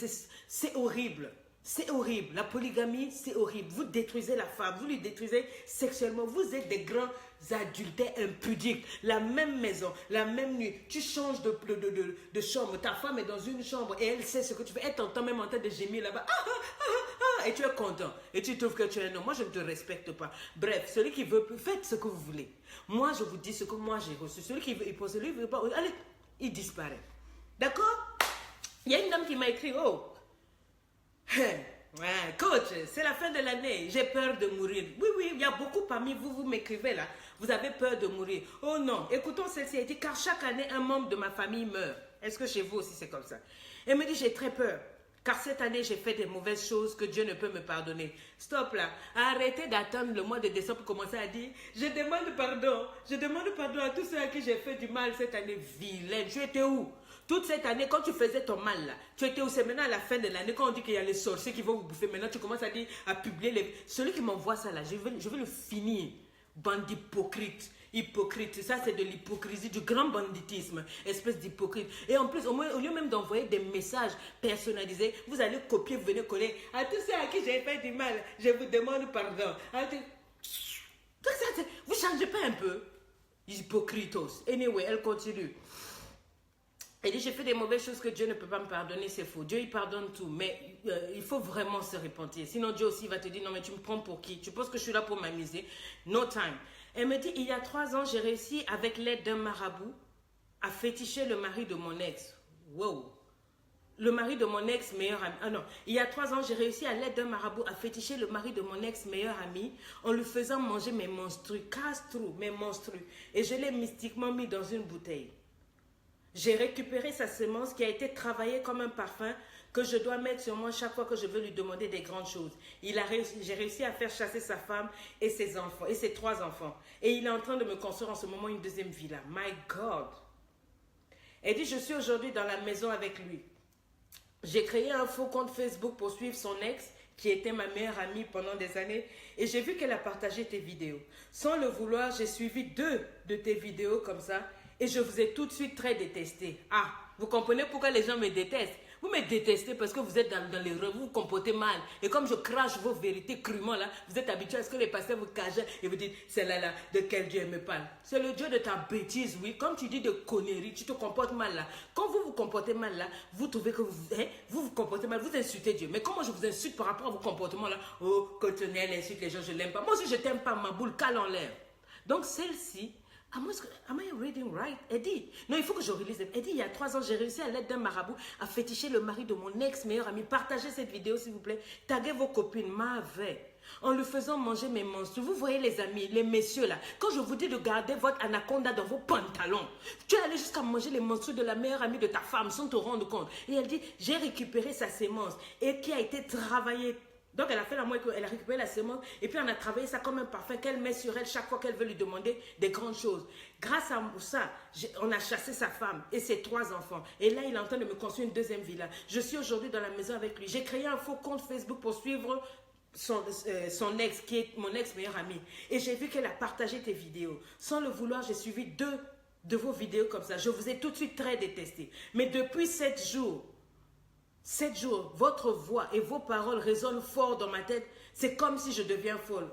C'est horrible. C'est horrible. La polygamie, c'est horrible. Vous détruisez la femme, vous lui détruisez sexuellement. Vous êtes des grands adultères impudiques. La même maison, la même nuit. Tu changes de chambre. Ta femme est dans une chambre et elle sait ce que tu fais. Elle t'entend même en train de gémir là-bas. Et tu es content. Et tu trouves que tu es un homme. Moi, je ne te respecte pas. Bref, celui qui veut plus, faites ce que vous voulez. Moi, je vous dis ce que moi j'ai reçu. Celui qui veut, il pose, celui qui veut pas, allez, il disparaît. D'accord? Il y a une dame qui m'a écrit, oh. Ouais, coach, c'est la fin de l'année, j'ai peur de mourir. Oui, il y a beaucoup parmi vous, vous m'écrivez là, vous avez peur de mourir. Oh non, écoutons celle-ci, elle dit, car chaque année, un membre de ma famille meurt. Est-ce que chez vous aussi c'est comme ça? Elle me dit, j'ai très peur, car cette année, j'ai fait des mauvaises choses que Dieu ne peut me pardonner. Stop là, arrêtez d'attendre le mois de décembre pour commencer à dire, je demande pardon à tous ceux à qui j'ai fait du mal cette année. Vilaine, tu étais où? Toute cette année, quand tu faisais ton mal là, tu étais où? C'est maintenant à la fin de l'année, quand on dit qu'il y a les sorciers qui vont vous bouffer, maintenant tu commences à dire, à publier les... Celui qui m'envoie ça là, je vais le finir. Bande d'hypocrites. Hypocrite, ça c'est de l'hypocrisie, du grand banditisme, espèce d'hypocrite. Et en plus, au lieu même d'envoyer des messages personnalisés, vous allez copier, vous venez coller. À tous ceux à qui j'ai fait du mal, je vous demande pardon. Vous ne changez pas un peu? Hypocritos. Anyway, elle continue. Elle dit, j'ai fait des mauvaises choses que Dieu ne peut pas me pardonner, c'est faux. Dieu, il pardonne tout, mais il faut vraiment se repentir. Sinon, Dieu aussi va te dire, non, mais tu me prends pour qui? Tu penses que je suis là pour m'amuser? No time. Elle me dit, il y a 3 ans, j'ai réussi, avec l'aide d'un marabout, à féticher le mari de mon ex. Wow. Le mari de mon ex meilleur ami. Ah non, il y a 3 ans, j'ai réussi à l'aide d'un marabout à féticher le mari de mon ex meilleur ami en lui faisant manger mes monstrues, casse-trous, mes monstrues. Et je l'ai mystiquement mis dans une bouteille. J'ai récupéré sa semence qui a été travaillée comme un parfum que je dois mettre sur moi chaque fois que je veux lui demander des grandes choses. J'ai réussi à faire chasser sa femme et ses enfants, et ses 3 enfants. Et il est en train de me construire en ce moment une deuxième villa. My God! Elle dit, je suis aujourd'hui dans la maison avec lui. J'ai créé un faux compte Facebook pour suivre son ex, qui était ma meilleure amie pendant des années, et j'ai vu qu'elle a partagé tes vidéos. Sans le vouloir, j'ai suivi 2 de tes vidéos comme ça, et je vous ai tout de suite très détesté. Ah, vous comprenez pourquoi les gens me détestent? Vous me détestez parce que vous êtes dans l'erreur, vous vous comportez mal. Et comme je crache vos vérités crûment là, vous êtes habitué à ce que les pasteurs vous cachent et vous dites, c'est là, de quel Dieu me parle? C'est le Dieu de ta bêtise, oui. Comme tu dis de conneries, tu te comportes mal là. Quand vous vous comportez mal là, vous trouvez que vous comportez mal, vous insultez Dieu. Mais comment je vous insulte par rapport à vos comportements là? Oh, quand elle insulte les gens, je l'aime pas. Moi aussi, je t'aime pas, ma boule, cale en l'air. Donc celle-ci, am I reading right? Elle dit, non, il faut que je relise. Elle dit, il y a 3 ans, j'ai réussi à l'aide d'un marabout à féticher le mari de mon ex-meilleur ami. Partagez cette vidéo, s'il vous plaît. Taguez vos copines, en lui faisant manger mes monstres. Vous voyez les amis, les messieurs là, quand je vous dis de garder votre anaconda dans vos pantalons, tu es allé jusqu'à manger les monstres de la meilleure amie de ta femme sans te rendre compte. Et elle dit, j'ai récupéré sa sémence et qui a été travaillée. Donc elle a fait la moitié, elle a récupéré la semence et puis on a travaillé ça comme un parfum qu'elle met sur elle chaque fois qu'elle veut lui demander des grandes choses. Grâce à ça, on a chassé sa femme et ses 3 enfants. Et là, il est en train de me construire une deuxième villa. Je suis aujourd'hui dans la maison avec lui. J'ai créé un faux compte Facebook pour suivre son ex, qui est mon ex meilleur ami. Et j'ai vu qu'elle a partagé tes vidéos. Sans le vouloir, j'ai suivi 2 de vos vidéos comme ça. Je vous ai tout de suite très détesté. Mais depuis 7 jours, votre voix et vos paroles résonnent fort dans ma tête. C'est comme si je deviens folle.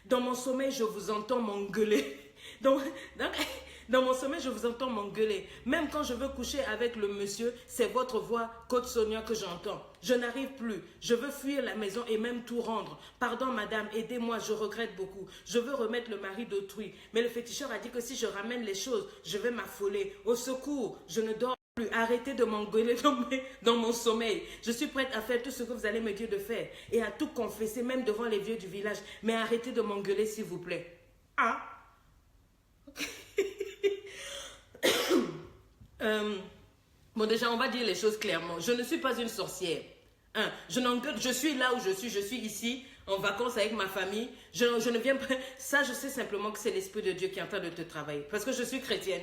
Dans mon sommeil, je vous entends m'engueuler. Donc Dans mon sommeil, je vous entends m'engueuler. Même quand je veux coucher avec le monsieur, c'est votre voix, Côte Sonia, que j'entends. Je n'arrive plus. Je veux fuir la maison et même tout rendre. Pardon, madame, aidez-moi, je regrette beaucoup. Je veux remettre le mari d'autrui. Mais le féticheur a dit que si je ramène les choses, je vais m'affoler. Au secours, je ne dors plus. Arrêtez de m'engueuler dans mon sommeil. Je suis prête à faire tout ce que vous allez me dire de faire et à tout confesser, même devant les vieux du village. Mais arrêtez de m'engueuler, s'il vous plaît. Ah. Bon, déjà, on va dire les choses clairement. Je ne suis pas une sorcière. Je suis là où je suis ici, en vacances avec ma famille. Je ne viens pas... Ça, je sais simplement que c'est l'Esprit de Dieu qui est en train de te travailler. Parce que je suis chrétienne.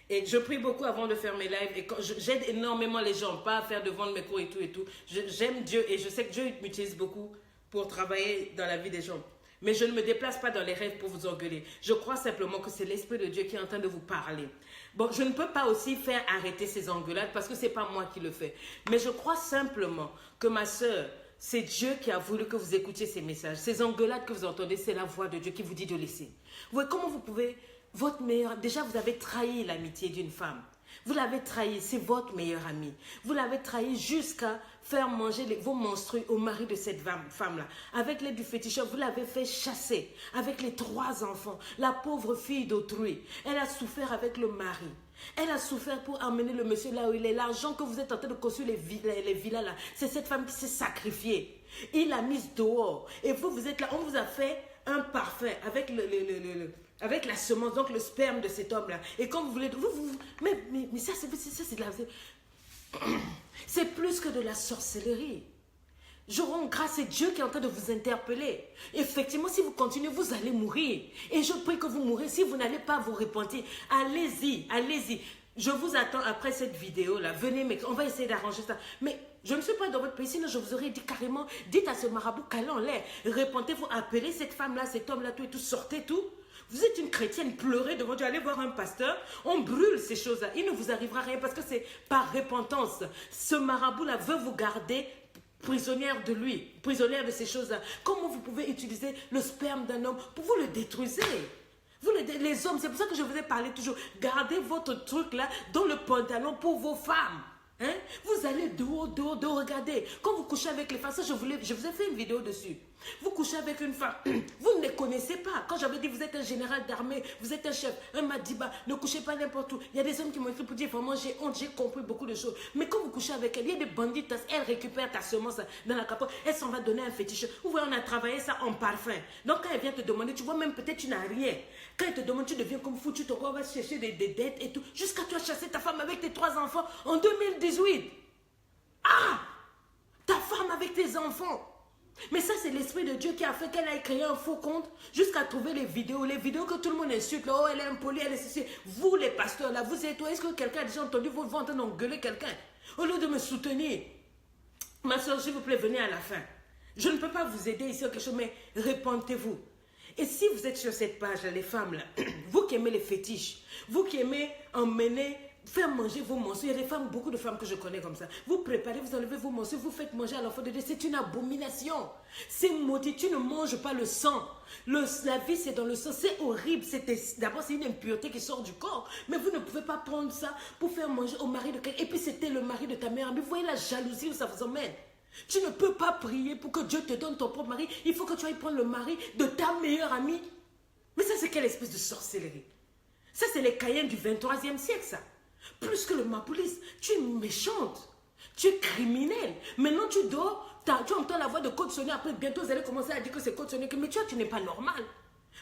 Et je prie beaucoup avant de faire mes lives. Et j'aide énormément les gens, pas à faire de vendre mes cours et tout et tout. J'aime Dieu et je sais que Dieu m'utilise beaucoup pour travailler dans la vie des gens. Mais je ne me déplace pas dans les rêves pour vous engueuler. Je crois simplement que c'est l'Esprit de Dieu qui est en train de vous parler. Bon, je ne peux pas aussi faire arrêter ces engueulades parce que ce n'est pas moi qui le fais. Mais je crois simplement que ma soeur, c'est Dieu qui a voulu que vous écoutiez ces messages. Ces engueulades que vous entendez, c'est la voix de Dieu qui vous dit de laisser. Vous voyez comment vous pouvez... Votre meilleur... Déjà, vous avez trahi l'amitié d'une femme. Vous l'avez trahi, c'est votre meilleur ami. Vous l'avez trahi jusqu'à faire manger vos menstrues au mari de cette femme-là. Avec l'aide du féticheur, vous l'avez fait chasser avec les 3 enfants. La pauvre fille d'autrui, elle a souffert avec le mari. Elle a souffert pour emmener le monsieur là où il est. L'argent que vous êtes en train de construire les villas là, c'est cette femme qui s'est sacrifiée. Il l'a mise dehors. Et vous êtes là, on vous a fait un parfum avec avec la semence, donc le sperme de cet homme-là. Et quand vous voulez... Mais ça, c'est de la... C'est plus que de la sorcellerie. Je rends grâce à Dieu qui est en train de vous interpeller. Effectivement, si vous continuez, vous allez mourir. Et je prie que vous mourrez. Si vous n'allez pas vous repentir, allez-y, allez-y. Je vous attends après cette vidéo-là. Venez, on va essayer d'arranger ça. Mais je ne suis pas dans votre pays, sinon je vous aurais dit carrément, dites à ce marabout qu'allez en l'air. Repentez-vous, appelez cette femme-là, cet homme-là, tout et tout, sortez tout. Vous êtes une chrétienne, pleurez devant Dieu, allez voir un pasteur, on brûle ces choses-là. Il ne vous arrivera rien parce que c'est par repentance. Ce marabout-là veut vous garder prisonnière de lui, prisonnière de ces choses-là. Comment vous pouvez utiliser le sperme d'un homme pour vous le détruire? Vous les hommes, c'est pour ça que je vous ai parlé toujours. Gardez votre truc là dans le pantalon pour vos femmes. Hein? Vous allez dehors, regardez. Quand vous couchez avec les femmes, ça je vous ai fait une vidéo dessus. Vous couchez avec une femme, vous ne les connaissez pas. Quand j'avais dit vous êtes un général d'armée, vous êtes un chef, un Madiba, ne couchez pas n'importe où. Il y a des hommes qui m'ont écrit pour dire vraiment j'ai honte, j'ai compris beaucoup de choses. Mais quand vous couchez avec elle, il y a des bandites, elle récupère ta semence dans la capote, elle s'en va donner un fétiche. Vous voyez, on a travaillé ça en parfum. Donc quand elle vient te demander, tu vois même peut-être tu n'as rien. Quand elle te demande, tu deviens comme fou, tu te vas chercher des dettes et tout, jusqu'à toi chasser ta femme avec tes 3 enfants en 2018. Ah! Ta femme avec tes enfants. Mais ça, c'est l'Esprit de Dieu qui a fait qu'elle ait créé un faux compte jusqu'à trouver les vidéos que tout le monde insulte. Là, oh, elle est impolie, elle est ceci. Vous, les pasteurs, là, vous êtes toi. Est-ce que quelqu'un a déjà entendu vos voix en train d'engueuler quelqu'un? Au lieu de me soutenir, ma soeur, s'il vous plaît, venez à la fin. Je ne peux pas vous aider ici, quelque chose, mais répentez-vous. Et si vous êtes sur cette page, là, les femmes, là, vous qui aimez les fétiches, vous qui aimez emmener... faire manger vos morceaux. Il y a des femmes, beaucoup de femmes que je connais comme ça. Vous préparez, vous enlevez vos morceaux, vous faites manger à l'enfant de Dieu. C'est une abomination. C'est maudit. Tu ne manges pas le sang. La vie, c'est dans le sang. C'est horrible. D'abord, c'est une impureté qui sort du corps. Mais vous ne pouvez pas prendre ça pour faire manger au mari de quelqu'un. Et puis, c'était le mari de ta mère amie. Vous voyez la jalousie où ça vous emmène. Tu ne peux pas prier pour que Dieu te donne ton propre mari. Il faut que tu ailles prendre le mari de ta meilleure amie. Mais ça, c'est quelle espèce de sorcellerie? Ça, c'est les Caïens du 23e siècle, ça. Plus que le Mapoulis, tu es méchante, tu es criminelle. Maintenant tu dors, tu entends la voix de Côte Sonia, après bientôt vous allez commencer à dire que c'est Côte Sonia. Mais tu n'es pas normal.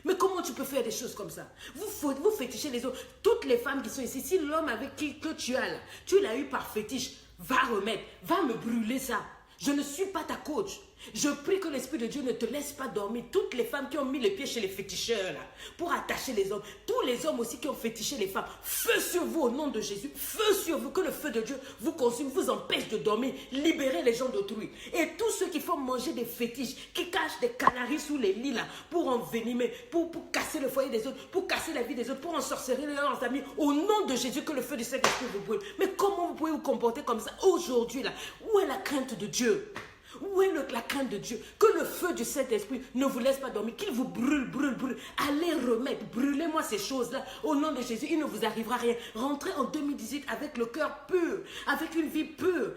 Mais comment tu peux faire des choses comme ça? Vous fétichez les autres. Toutes les femmes qui sont ici, si l'homme avec qui que tu as là, tu l'as eu par fétiche, va remettre, va me brûler ça. Je ne suis pas ta coach. Je prie que l'Esprit de Dieu ne te laisse pas dormir. Toutes les femmes qui ont mis les pieds chez les féticheurs là, pour attacher les hommes, tous les hommes aussi qui ont fétiché les femmes, feu sur vous au nom de Jésus, feu sur vous, que le feu de Dieu vous consume, vous empêche de dormir, libérez les gens d'autrui. Et tous ceux qui font manger des fétiches, qui cachent des canaris sous les lits là, pour envenimer, pour casser le foyer des autres, pour casser la vie des autres, pour ensorceler leurs amis, au nom de Jésus, que le feu du Saint-Esprit vous brûle. Mais comment vous pouvez vous comporter comme ça aujourd'hui là? Où est la crainte de Dieu? Où est la crainte de Dieu? Que le feu du Saint-Esprit ne vous laisse pas dormir, qu'il vous brûle, brûle, brûle. Allez remettre, brûlez-moi ces choses-là. Au nom de Jésus, il ne vous arrivera rien. Rentrez en 2018 avec le cœur pur, avec une vie pure.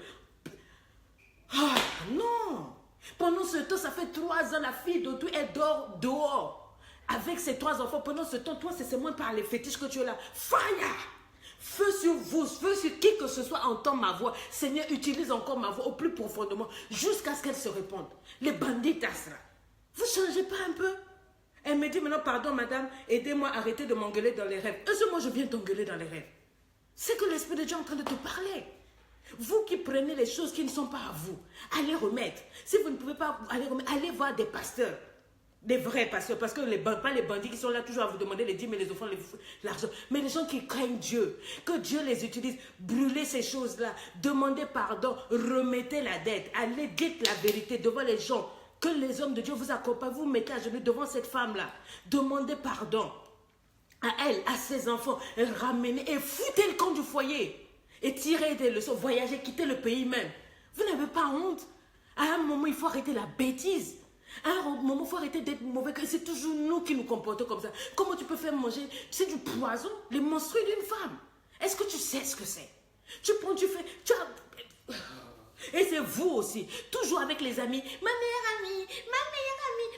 Ah non! Pendant ce temps, ça fait 3 ans, la fille d'autrui, elle dort dehors. Avec ses 3 enfants, pendant ce temps, toi, c'est seulement par les fétiches que tu es là. Fire! Feu sur vous, feu sur qui que ce soit entend ma voix. Seigneur, utilise encore ma voix au plus profondément jusqu'à ce qu'elle se répande. Les banditas là, vous changez pas un peu? Elle me dit maintenant, pardon madame, aidez-moi à arrêter de m'engueuler dans les rêves. Est-ce que moi je viens t'engueuler dans les rêves? C'est que l'Esprit de Dieu est en train de te parler. Vous qui prenez les choses qui ne sont pas à vous, allez remettre. Si vous ne pouvez pas aller remettre, allez voir des pasteurs. Des vrais pasteurs, parce que pas les bandits qui sont là toujours à vous demander les dîmes et les offrandes, l'argent, mais les gens qui craignent Dieu, que Dieu les utilise, brûlez ces choses-là, demandez pardon, remettez la dette, allez dites la vérité devant les gens, que les hommes de Dieu vous accompagnent, vous mettez à genoux devant cette femme-là, demandez pardon à elle, à ses enfants, ramenez et foutez le camp du foyer, et tirez des leçons, voyagez, quittez le pays même. Vous n'avez pas honte? À un moment, il faut arrêter la bêtise. À un moment, il faut arrêter d'être mauvais. C'est toujours nous qui nous comportons comme ça. Comment tu peux faire manger? C'est du poison, les menstrues d'une femme. Est-ce que tu sais ce que c'est? Tu prends, tu fais... Et c'est vous aussi. Toujours avec les amis. Ma meilleure amie,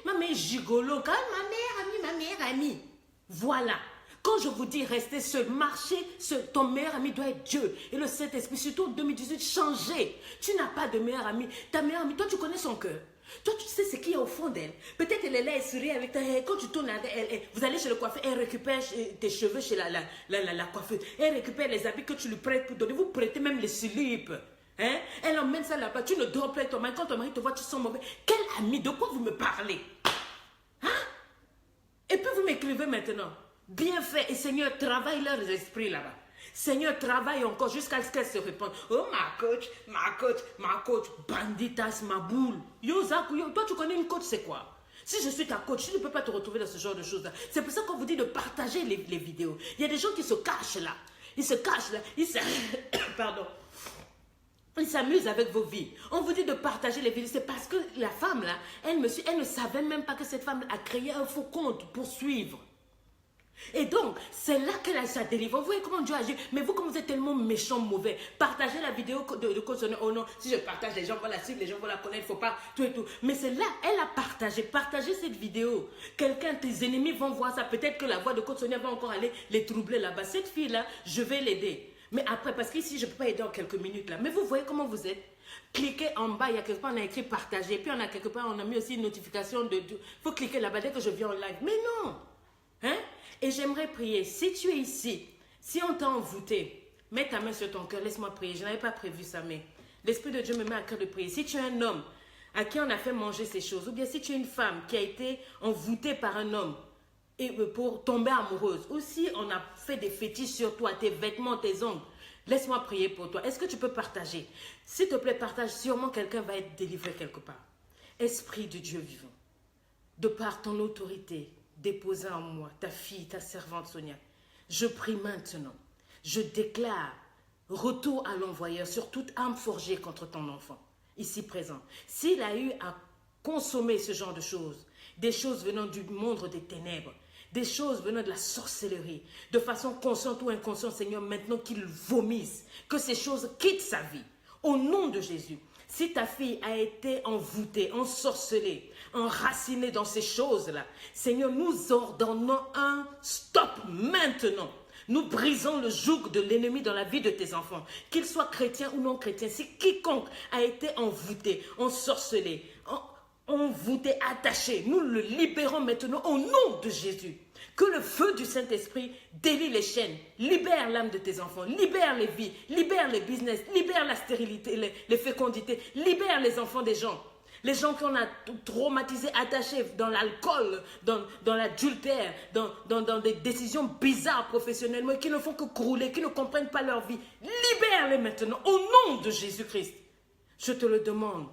ma meilleure gigolo. Quand ma meilleure amie. Voilà. Quand je vous dis rester seul, marcher seul, ton meilleur ami doit être Dieu. Et le Saint-Esprit, surtout en 2018, changez. Tu n'as pas de meilleur ami. Ta meilleure amie, toi, tu connais son cœur. Toi, tu sais ce qu'il y a au fond d'elle. Peut-être elle est là, elle sourit avec toi. Quand tu tournes, vous allez chez le coiffeur, elle récupère tes cheveux chez la coiffeuse. Elle récupère les habits que tu lui prêtes pour donner. Vous prêtez même les slips. Hein? Elle emmène ça là-bas. Tu ne dors plus avec ton mari. Quand ton mari te voit, tu sens mauvais. Quel ami? De quoi vous me parlez? Hein? Et puis vous m'écrivez maintenant. Bien fait. Et Seigneur, travaille leurs esprits là-bas. Seigneur, travaille encore jusqu'à ce qu'elle se répande. Oh, ma coach, banditas, ma boule. Yo, toi, tu connais une coach, c'est quoi? Si je suis ta coach, tu ne peux pas te retrouver dans ce genre de choses-là. C'est pour ça qu'on vous dit de partager les vidéos. Il y a des gens qui se cachent là. Pardon. Ils s'amusent avec vos vies. On vous dit de partager les vidéos. C'est parce que la femme là, elle ne savait même pas que cette femme a créé un faux compte pour suivre. Et donc, c'est là qu'elle a sa délivrance. Vous voyez comment Dieu agit. Mais vous, comme vous êtes tellement méchant, mauvais, partagez la vidéo de Coach-Sonia. Oh non, si je partage, les gens vont la suivre, les gens vont la connaître, il ne faut pas, tout et tout. Mais c'est là, elle a partagé cette vidéo. Quelqu'un, tes ennemis vont voir ça. Peut-être que la voix de Coach-Sonia va encore aller les troubler là-bas. Cette fille-là, je vais l'aider. Mais après, parce qu'ici, je ne peux pas aider en quelques minutes là. Mais vous voyez comment vous êtes. Cliquez en bas, il y a quelque part, on a écrit partager. Puis on a quelque part, on a mis aussi une notification de... Il faut cliquer là-bas dès que je viens en live. Mais non. Hein? Et j'aimerais prier, si tu es ici, si on t'a envoûté, mets ta main sur ton cœur, laisse-moi prier. Je n'avais pas prévu ça, mais l'Esprit de Dieu me met à cœur de prier. Si tu es un homme à qui on a fait manger ces choses, ou bien si tu es une femme qui a été envoûtée par un homme et pour tomber amoureuse, ou si on a fait des fétiches sur toi, tes vêtements, tes ongles, laisse-moi prier pour toi. Est-ce que tu peux partager? S'il te plaît, partage. Sûrement quelqu'un va être délivré quelque part. Esprit de Dieu vivant, de par ton autorité, déposer en moi, ta fille, ta servante Sonia. Je prie maintenant, je déclare retour à l'envoyeur sur toute âme forgée contre ton enfant, ici présent. S'il a eu à consommer ce genre de choses, des choses venant du monde des ténèbres, des choses venant de la sorcellerie, de façon consciente ou inconsciente, Seigneur, maintenant qu'il vomisse, que ces choses quittent sa vie, au nom de Jésus. Si ta fille a été envoûtée, ensorcelée, enracinée dans ces choses-là, Seigneur, nous ordonnons un stop maintenant. Nous brisons le joug de l'ennemi dans la vie de tes enfants, qu'ils soient chrétiens ou non chrétiens. Si quiconque a été envoûté, ensorcelé, envoûté, attaché, nous le libérons maintenant au nom de Jésus. Que le feu du Saint-Esprit délie les chaînes, libère l'âme de tes enfants, libère les vies, libère les business, libère la stérilité, les fécondités, libère les enfants des gens. Les gens qu'on a traumatisés, attachés dans l'alcool, dans l'adultère, dans des décisions bizarres professionnellement, qui ne font que crouler, qui ne comprennent pas leur vie. Libère-les maintenant, au nom de Jésus-Christ. Je te le demande.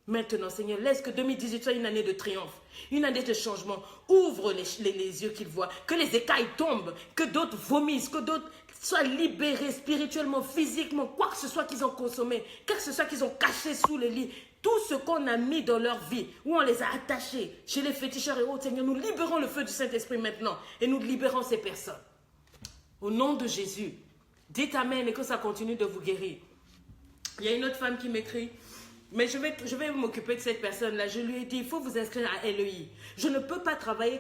Maintenant, Seigneur, laisse que 2018 soit une année de triomphe, une année de changement. Ouvre les yeux qu'ils voient, que les écailles tombent, que d'autres vomissent, que d'autres soient libérés spirituellement, physiquement, quoi que ce soit qu'ils ont consommé, quoi que ce soit qu'ils ont caché sous les lits, tout ce qu'on a mis dans leur vie, où on les a attachés chez les féticheurs et autres, Seigneur, nous libérons le feu du Saint-Esprit maintenant et nous libérons ces personnes. Au nom de Jésus, dites Amen et que ça continue de vous guérir. Il y a une autre femme qui m'écrit. Mais je vais m'occuper de cette personne-là. Je lui ai dit, il faut vous inscrire à LEI. Je ne peux pas travailler.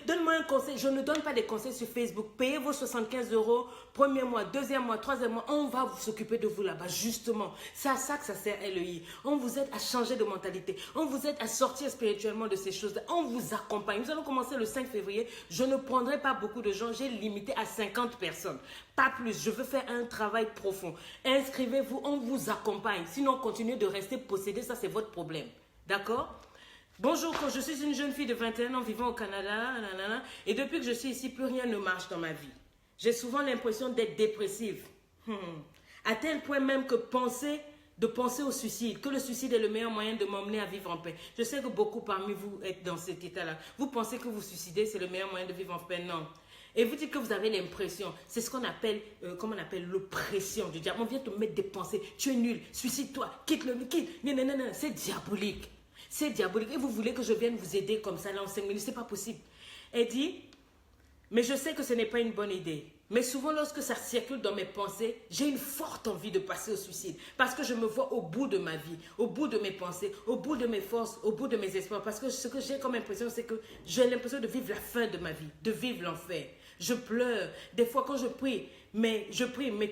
Donne-moi un conseil. Je ne donne pas des conseils sur Facebook. Payez vos 75 €, premier mois, deuxième mois, troisième mois. On va s'occuper de vous là-bas, justement. C'est à ça que ça sert LEI. On vous aide à changer de mentalité. On vous aide à sortir spirituellement de ces choses-là. On vous accompagne. Nous allons commencer le 5 février. Je ne prendrai pas beaucoup de gens. J'ai limité à 50 personnes. Pas plus. Je veux faire un travail profond. Inscrivez-vous. On vous accompagne. Sinon, continuez de rester possédé. Ça, c'est votre problème. D'accord? Bonjour, quand je suis une jeune fille de 21 ans vivant au Canada, nanana, et depuis que je suis ici, plus rien ne marche dans ma vie. J'ai souvent l'impression d'être dépressive. À tel point même que penser au suicide, que le suicide est le meilleur moyen de m'emmener à vivre en paix. Je sais que beaucoup parmi vous êtes dans cet état-là. Vous pensez que vous suicidez, c'est le meilleur moyen de vivre en paix. Non. Et vous dites que vous avez l'impression, c'est ce qu'on appelle, l'oppression du diable. On vient te mettre des pensées, tu es nul, suicide-toi, quitte. Non, c'est diabolique. C'est diabolique. Et vous voulez que je vienne vous aider comme ça là en 5 minutes, c'est pas possible. Elle dit, mais je sais que ce n'est pas une bonne idée. Mais souvent lorsque ça circule dans mes pensées, j'ai une forte envie de passer au suicide. Parce que je me vois au bout de ma vie, au bout de mes pensées, au bout de mes forces, au bout de mes espoirs. Parce que ce que j'ai comme impression, c'est que j'ai l'impression de vivre la fin de ma vie, de vivre l'enfer. Je pleure. Des fois quand je prie, mais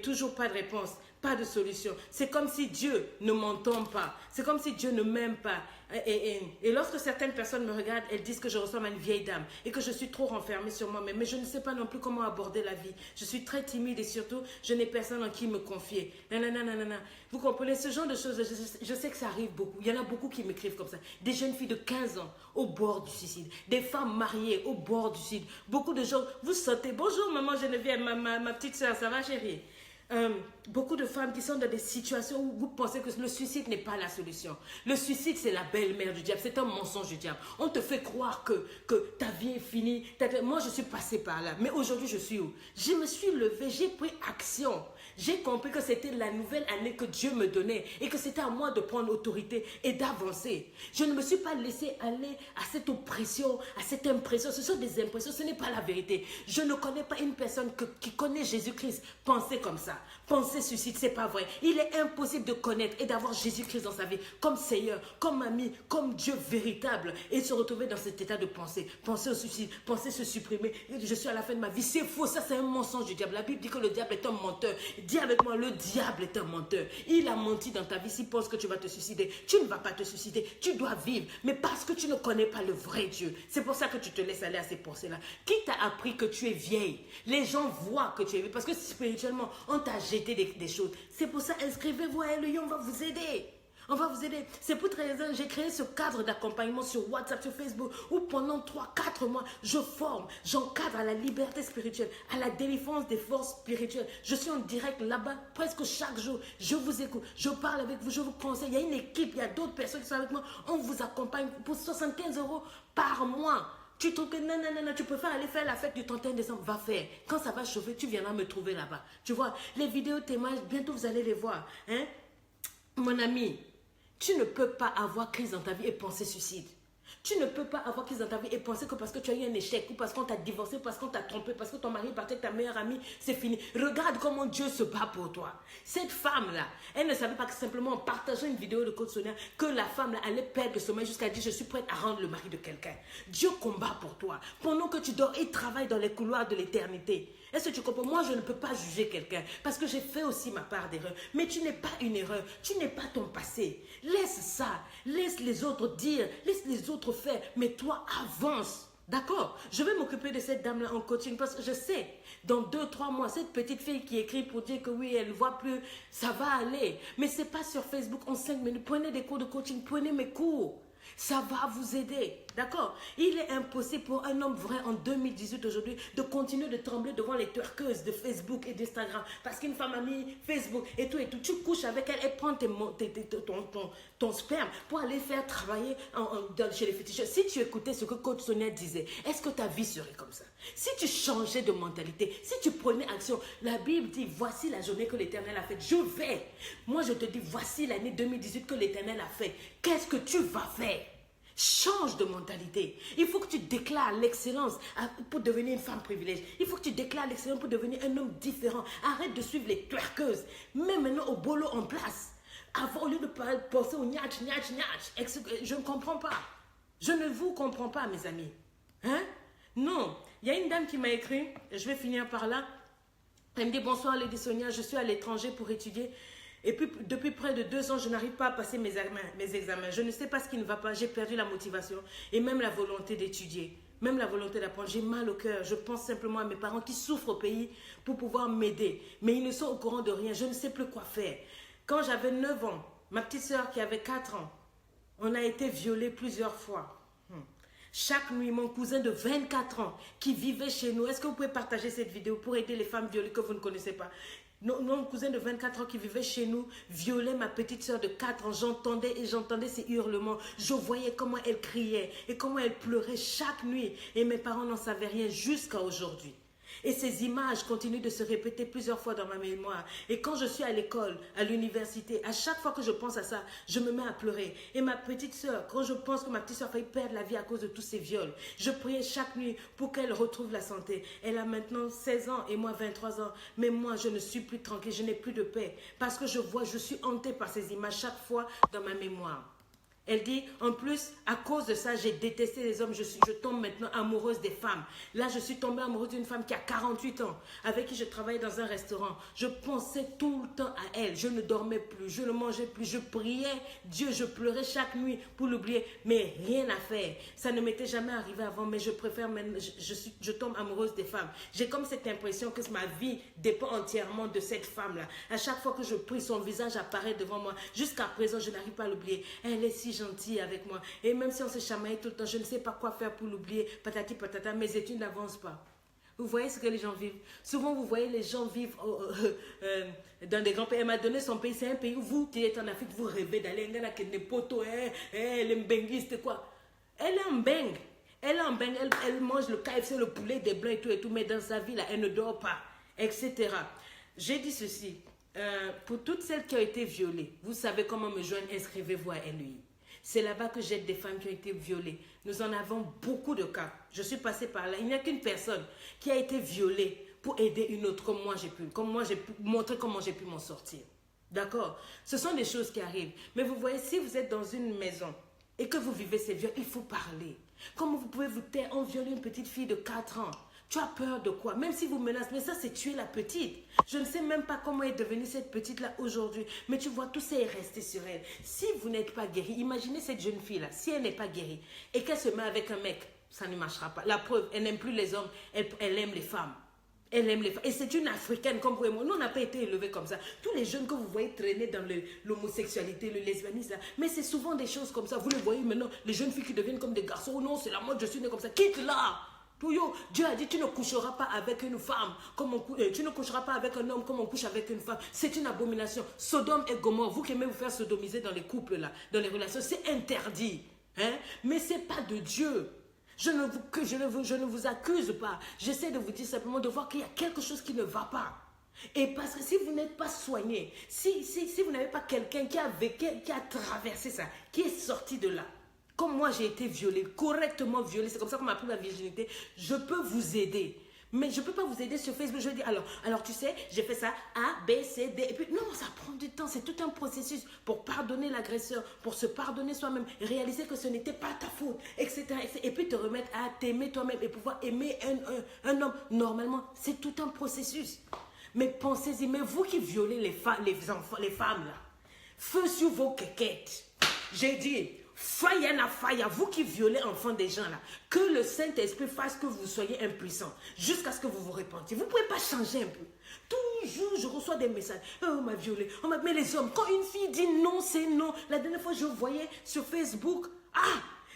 toujours pas de réponse, pas de solution. C'est comme si Dieu ne m'entend pas. C'est comme si Dieu ne m'aime pas. Et lorsque certaines personnes me regardent, elles disent que je ressemble à une vieille dame et que je suis trop renfermée sur moi-même. Mais je ne sais pas non plus comment aborder la vie. Je suis très timide et surtout, je n'ai personne en qui me confier. Nanana. Vous comprenez ce genre de choses? Je sais que ça arrive beaucoup. Il y en a beaucoup qui m'écrivent comme ça. Des jeunes filles de 15 ans au bord du suicide. Des femmes mariées au bord du suicide. Beaucoup de gens, vous sautez. Bonjour maman Geneviève, ma petite soeur, ça va chérie? Beaucoup de femmes qui sont dans des situations où vous pensez que le suicide n'est pas la solution. Le suicide, c'est la belle-mère du diable. C'est un mensonge du diable. On te fait croire que ta vie est finie. Moi, je suis passée par là. Mais aujourd'hui, je suis où? Je me suis levée, j'ai pris action. J'ai compris que c'était la nouvelle année que Dieu me donnait et que c'était à moi de prendre autorité et d'avancer. Je ne me suis pas laissé aller à cette oppression, à cette impression. Ce sont des impressions, ce n'est pas la vérité. Je ne connais pas une personne qui connaît Jésus-Christ penser comme ça. Penser suicide, c'est pas vrai. Il est impossible de connaître et d'avoir Jésus-Christ dans sa vie comme Seigneur, comme ami, comme Dieu véritable et se retrouver dans cet état de pensée. Penser au suicide, penser se supprimer. Je suis à la fin de ma vie. C'est faux, ça c'est un mensonge du diable. La Bible dit que le diable est un menteur. Dis avec moi, le diable est un menteur. Il a menti dans ta vie. S'il pense que tu vas te suicider, tu ne vas pas te suicider. Tu dois vivre. Mais parce que tu ne connais pas le vrai Dieu. C'est pour ça que tu te laisses aller à ces pensées-là. Qui t'a appris que tu es vieille? Les gens voient que tu es vieille. Parce que spirituellement, on t'a jeté des choses. C'est pour ça, inscrivez-vous à LEI, on va vous aider. On va vous aider. C'est pour très raison, j'ai créé ce cadre d'accompagnement sur WhatsApp, sur Facebook, où pendant 3-4 mois, je forme, j'encadre à la liberté spirituelle, à la délivrance des forces spirituelles. Je suis en direct là-bas presque chaque jour. Je vous écoute, je parle avec vous, je vous conseille. Il y a une équipe, il y a d'autres personnes qui sont avec moi. On vous accompagne pour 75 € par mois. Tu trouves que non, tu préfères aller faire la fête du 31 décembre, va faire. Quand ça va chauffer, tu viendras me trouver là-bas. Tu vois, les vidéos témoignages, bientôt vous allez les voir. Hein? Mon ami, tu ne peux pas avoir crise dans ta vie et penser suicide. Tu ne peux pas avoir crise dans ta vie et penser que parce que tu as eu un échec ou parce qu'on t'a divorcé, parce qu'on t'a trompé, parce que ton mari est parti avec ta meilleure amie, c'est fini. Regarde comment Dieu se bat pour toi. Cette femme-là, elle ne savait pas que simplement en partageant une vidéo de Coach Sonia, que la femme-là allait perdre le sommeil jusqu'à dire je suis prête à rendre le mari de quelqu'un. Dieu combat pour toi. Pendant que tu dors, il travaille dans les couloirs de l'éternité. Est-ce que tu comprends? Moi, je ne peux pas juger quelqu'un parce que j'ai fait aussi ma part d'erreur. Mais tu n'es pas une erreur. Tu n'es pas ton passé. Laisse ça. Laisse les autres dire. Laisse les autres faire. Mais toi, avance. D'accord? Je vais m'occuper de cette dame-là en coaching parce que je sais, dans 2-3 mois, cette petite fille qui écrit pour dire que oui, elle ne voit plus, ça va aller. Mais ce n'est pas sur Facebook en 5 minutes. Prenez des cours de coaching. Prenez mes cours. Ça va vous aider, d'accord? Il est impossible pour un homme vrai en 2018 aujourd'hui de continuer de trembler devant les twerkeuses de Facebook et d'Instagram. Parce qu'une femme a mis Facebook et tout. Tu couches avec elle, elle prend ton sperme pour aller faire travailler chez les féticheurs. Si tu écoutais ce que Coach Sonia disait, est-ce que ta vie serait comme ça? Si tu changeais de mentalité, si tu prenais action, la Bible dit, voici la journée que l'Éternel a faite. Moi je te dis, voici l'année 2018 que l'Éternel a fait. Qu'est-ce que tu vas faire? Change de mentalité. Il faut que tu déclares l'excellence pour devenir une femme privilégiée. Il faut que tu déclares l'excellence pour devenir un homme différent. Arrête de suivre les twerkeuses. Mets maintenant au boulot en place. Avant, au lieu de penser au niach. Je ne comprends pas. Je ne vous comprends pas, mes amis. Hein? Non. Il y a une dame qui m'a écrit, je vais finir par là. Elle me dit, bonsoir Lady Sonia, je suis à l'étranger pour étudier. Et puis, depuis près de 2 ans, je n'arrive pas à passer mes examens. Je ne sais pas ce qui ne va pas. J'ai perdu la motivation et même la volonté d'étudier. Même la volonté d'apprendre. J'ai mal au cœur. Je pense simplement à mes parents qui souffrent au pays pour pouvoir m'aider. Mais ils ne sont au courant de rien. Je ne sais plus quoi faire. Quand j'avais 9 ans, ma petite soeur qui avait 4 ans, on a été violés plusieurs fois. Chaque nuit, mon cousin de 24 ans qui vivait chez nous, est-ce que vous pouvez partager cette vidéo pour aider les femmes violées que vous ne connaissez pas? Mon cousin de 24 ans qui vivait chez nous violait ma petite soeur de 4 ans. J'entendais ses hurlements. Je voyais comment elle criait et comment elle pleurait chaque nuit. Et mes parents n'en savaient rien jusqu'à aujourd'hui. Et ces images continuent de se répéter plusieurs fois dans ma mémoire. Et quand je suis à l'école, à l'université, à chaque fois que je pense à ça, je me mets à pleurer. Et ma petite soeur, quand je pense que ma petite soeur a failli perdre la vie à cause de tous ces viols, je priais chaque nuit pour qu'elle retrouve la santé. Elle a maintenant 16 ans et moi 23 ans. Mais moi, je ne suis plus tranquille, je n'ai plus de paix. Parce que je suis hantée par ces images chaque fois dans ma mémoire. Elle dit, en plus, à cause de ça, j'ai détesté les hommes. Je tombe maintenant amoureuse des femmes. Là, je suis tombée amoureuse d'une femme qui a 48 ans, avec qui je travaillais dans un restaurant. Je pensais tout le temps à elle. Je ne dormais plus, je ne mangeais plus. Je priais Dieu, je pleurais chaque nuit pour l'oublier. Mais rien à faire. Ça ne m'était jamais arrivé avant, mais je préfère maintenant, je tombe amoureuse des femmes. J'ai comme cette impression que ma vie dépend entièrement de cette femme-là. À chaque fois que je prie, son visage apparaît devant moi. Jusqu'à présent, je n'arrive pas à l'oublier. Elle est si gentille avec moi. Et même si on se chamaille tout le temps, je ne sais pas quoi faire pour l'oublier. Patati patata, mes études n'avancent pas. Vous voyez ce que les gens vivent. Souvent, vous voyez les gens vivent dans des grands pays. Elle m'a donné son pays. C'est un pays où vous, qui êtes en Afrique, vous rêvez d'aller. Elle est mbenguiste, quoi. Elle est en beng. Elle mange le KFC, le poulet, des blancs et tout. Mais dans sa vie, là, elle ne dort pas, etc. J'ai dit ceci. Pour toutes celles qui ont été violées, vous savez comment me joindre. Inscrivez-vous à LUI. C'est là-bas que j'aide des femmes qui ont été violées. Nous en avons beaucoup de cas. Je suis passée par là. Il n'y a qu'une personne qui a été violée pour aider une autre comme moi j'ai pu montrer comment j'ai pu m'en sortir. D'accord? Ce sont des choses qui arrivent. Mais vous voyez, si vous êtes dans une maison et que vous vivez ces viols, il faut parler. Comment vous pouvez vous taire? On viole une petite fille de 4 ans. Tu as peur de quoi? Même si vous menacez, mais ça c'est tuer la petite. Je ne sais même pas comment est devenue cette petite-là aujourd'hui. Mais tu vois, tout ça est resté sur elle. Si vous n'êtes pas guéri, imaginez cette jeune fille-là, si elle n'est pas guérie et qu'elle se met avec un mec, ça ne marchera pas. La preuve, elle n'aime plus les hommes, elle aime les femmes. Elle aime les femmes. Et c'est une africaine comme vous et moi. Nous, on n'a pas été élevés comme ça. Tous les jeunes que vous voyez traîner dans l'homosexualité, le lesbianisme, là, mais c'est souvent des choses comme ça. Vous les voyez maintenant, les jeunes filles qui deviennent comme des garçons. Oh non, c'est la mode, je suis née comme ça. Quitte là! Dieu a dit, tu ne coucheras pas avec une femme, tu ne coucheras pas avec un homme comme on couche avec une femme. C'est une abomination. Sodome et Gomorrhe, vous qui aimez vous faire sodomiser dans les couples, là, dans les relations, c'est interdit. Hein? Mais ce n'est pas de Dieu. Je ne vous accuse pas. J'essaie de vous dire simplement de voir qu'il y a quelque chose qui ne va pas. Et parce que si vous n'êtes pas soigné, si vous n'avez pas quelqu'un qui a vécu, qui a traversé ça, qui est sorti de là, comme moi j'ai été violée, correctement violée, c'est comme ça qu'on m'a pris ma virginité, je peux vous aider. Mais je ne peux pas vous aider sur Facebook. Je dis alors tu sais, j'ai fait ça, A, B, C, D. Et puis non, ça prend du temps. C'est tout un processus pour pardonner l'agresseur, pour se pardonner soi-même, réaliser que ce n'était pas ta faute, etc. Et puis te remettre à t'aimer toi-même et pouvoir aimer un homme. Normalement, c'est tout un processus. Mais pensez-y, mais vous qui violez les femmes là, feu sur vos quéquettes. J'ai dit, Fire fire, vous qui violez enfants des gens là, que le Saint-Esprit fasse que vous soyez impuissants jusqu'à ce que vous vous repentiez. Vous ne pouvez pas changer un peu. Toujours, je reçois des messages. Oh, on m'a violé. Mais les hommes, quand une fille dit non, c'est non. La dernière fois, je voyais sur Facebook,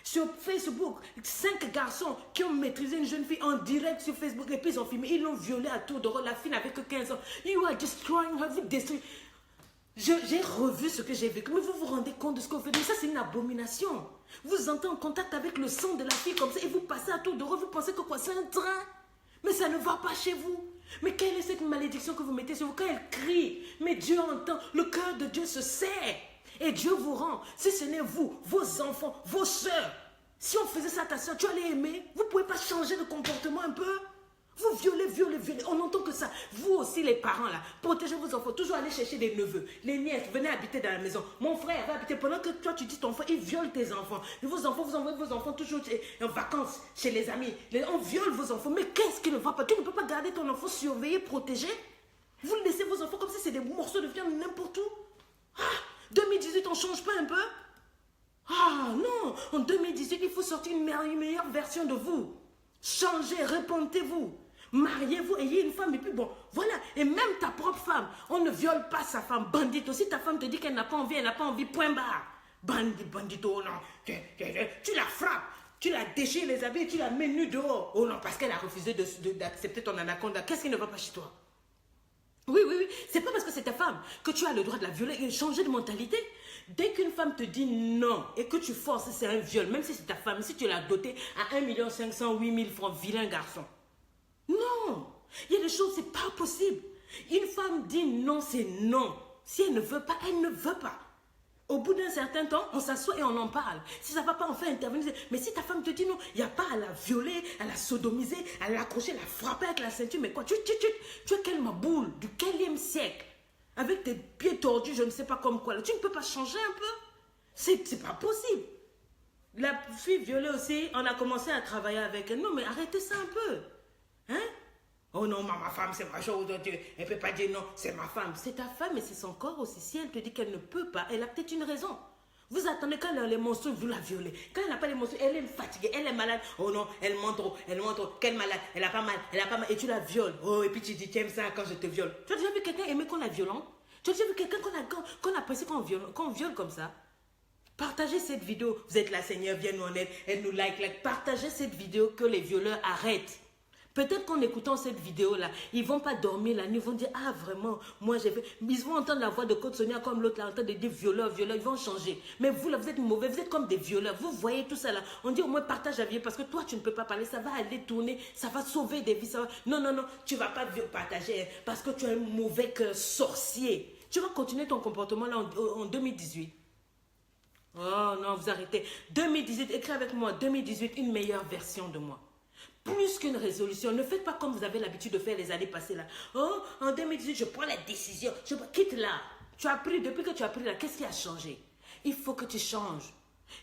sur Facebook, 5 garçons qui ont maîtrisé une jeune fille en direct sur Facebook et puis ils ont filmé. Ils l'ont violée à tour de rôle. La fille n'avait que 15 ans. You are destroying her. Vous détruisez. J'ai revu ce que j'ai vécu, mais vous vous rendez compte de ce que vous faites. Ça, c'est une abomination. Vous entrez en contact avec le sang de la fille comme ça et vous passez à tour de rôle. Vous pensez que quoi? C'est un train. Mais ça ne va pas chez vous. Mais quelle est cette malédiction que vous mettez sur vous? Quand elle crie, mais Dieu entend. Le cœur de Dieu se serre. Et Dieu vous rend. Si ce n'est vous, vos enfants, vos soeurs. Si on faisait ça à ta soeur, tu allais aimer. Vous ne pouvez pas changer de comportement un peu? Vous violez. On n'entend que ça. Vous aussi, les parents, là, protégez vos enfants. Toujours aller chercher des neveux, les nièces. Venez habiter dans la maison. Mon frère va habiter. Pendant que toi, tu dis ton enfant, il viole tes enfants. Et vos enfants, vous envoyez vos enfants toujours en vacances chez les amis. On viole vos enfants. Mais qu'est-ce qui ne va pas? Tu ne peux pas garder ton enfant surveillé, protégé. Vous laissez vos enfants comme si c'est des morceaux de viande n'importe où. 2018, on ne change pas un peu? Non. En 2018, il faut sortir une meilleure version de vous. Changez, repentez-vous. Mariez-vous, ayez une femme et puis bon, voilà. Et même ta propre femme, on ne viole pas sa femme. Bandito, si ta femme te dit qu'elle n'a pas envie, elle n'a pas envie, point barre. Bandito, non. Tu la frappes, tu la déchires les habits, tu la mets nue dehors. Oh non, parce qu'elle a refusé d'accepter ton anaconda. Qu'est-ce qui ne va pas chez toi? Oui. C'est pas parce que c'est ta femme que tu as le droit de la violer et changer de mentalité. Dès qu'une femme te dit non et que tu forces, c'est un viol. Même si c'est ta femme, si tu l'as dotée à 1 508 000 francs, vilain garçon. Non, il y a des choses, c'est pas possible. Une femme dit non, c'est non. Si elle ne veut pas, elle ne veut pas. Au bout d'un certain temps, on s'assoit et on en parle. Si ça ne va pas, on fait intervenir. Mais si ta femme te dit non, il n'y a pas à la violer, à la sodomiser, à l'accrocher, à la frapper avec la ceinture. Mais quoi, tu es quelle maboule du quelle siècle? Avec tes pieds tordus, je ne sais pas comme quoi. Tu ne peux pas changer un peu? C'est pas possible. La fille violée aussi, on a commencé à travailler avec elle. Non, mais arrêtez ça un peu. Hein? Oh non, ma femme, c'est ma chose. Elle ne peut pas dire non, c'est ma femme. C'est ta femme et c'est son corps aussi. Si elle te dit qu'elle ne peut pas, elle a peut-être une raison. Vous attendez quand elle a les monstres, vous la violez. Quand elle n'a pas les monstres, elle est fatiguée, elle est malade. Oh non, elle ment trop. Quelle malade, elle a pas mal. Et tu la violes. Oh, et puis tu dis, tu aimes ça quand je te viole. Tu as déjà vu quelqu'un aimer qu'on la violente? Tu as déjà vu quelqu'un qu'on apprécie qu'on viole comme ça? Partagez cette vidéo. Vous êtes là, Seigneur, viens nous en aide. Elle nous like. Partagez cette vidéo que les violeurs arrêtent. Peut-être qu'en écoutant cette vidéo-là, ils ne vont pas dormir la nuit, ils vont dire, vraiment, moi j'ai fait... Ils vont entendre la voix de Côte Sonia comme l'autre, là, entendre des violeurs, ils vont changer. Mais vous, là, vous êtes mauvais, vous êtes comme des violeurs. Vous voyez tout ça, là. On dit au moins partage la vie, parce que toi, tu ne peux pas parler, ça va aller tourner, ça va sauver des vies, ça va... Non, tu ne vas pas partager, parce que tu as un mauvais cœur sorcier. Tu vas continuer ton comportement, là, en 2018. Oh non, vous arrêtez. 2018, écris avec moi, 2018, une meilleure version de moi. Plus qu'une résolution, ne faites pas comme vous avez l'habitude de faire les années passées là. Oh, en 2018, je prends la décision. Quitte là. Depuis que tu as pris là, qu'est-ce qui a changé? Il faut que tu changes.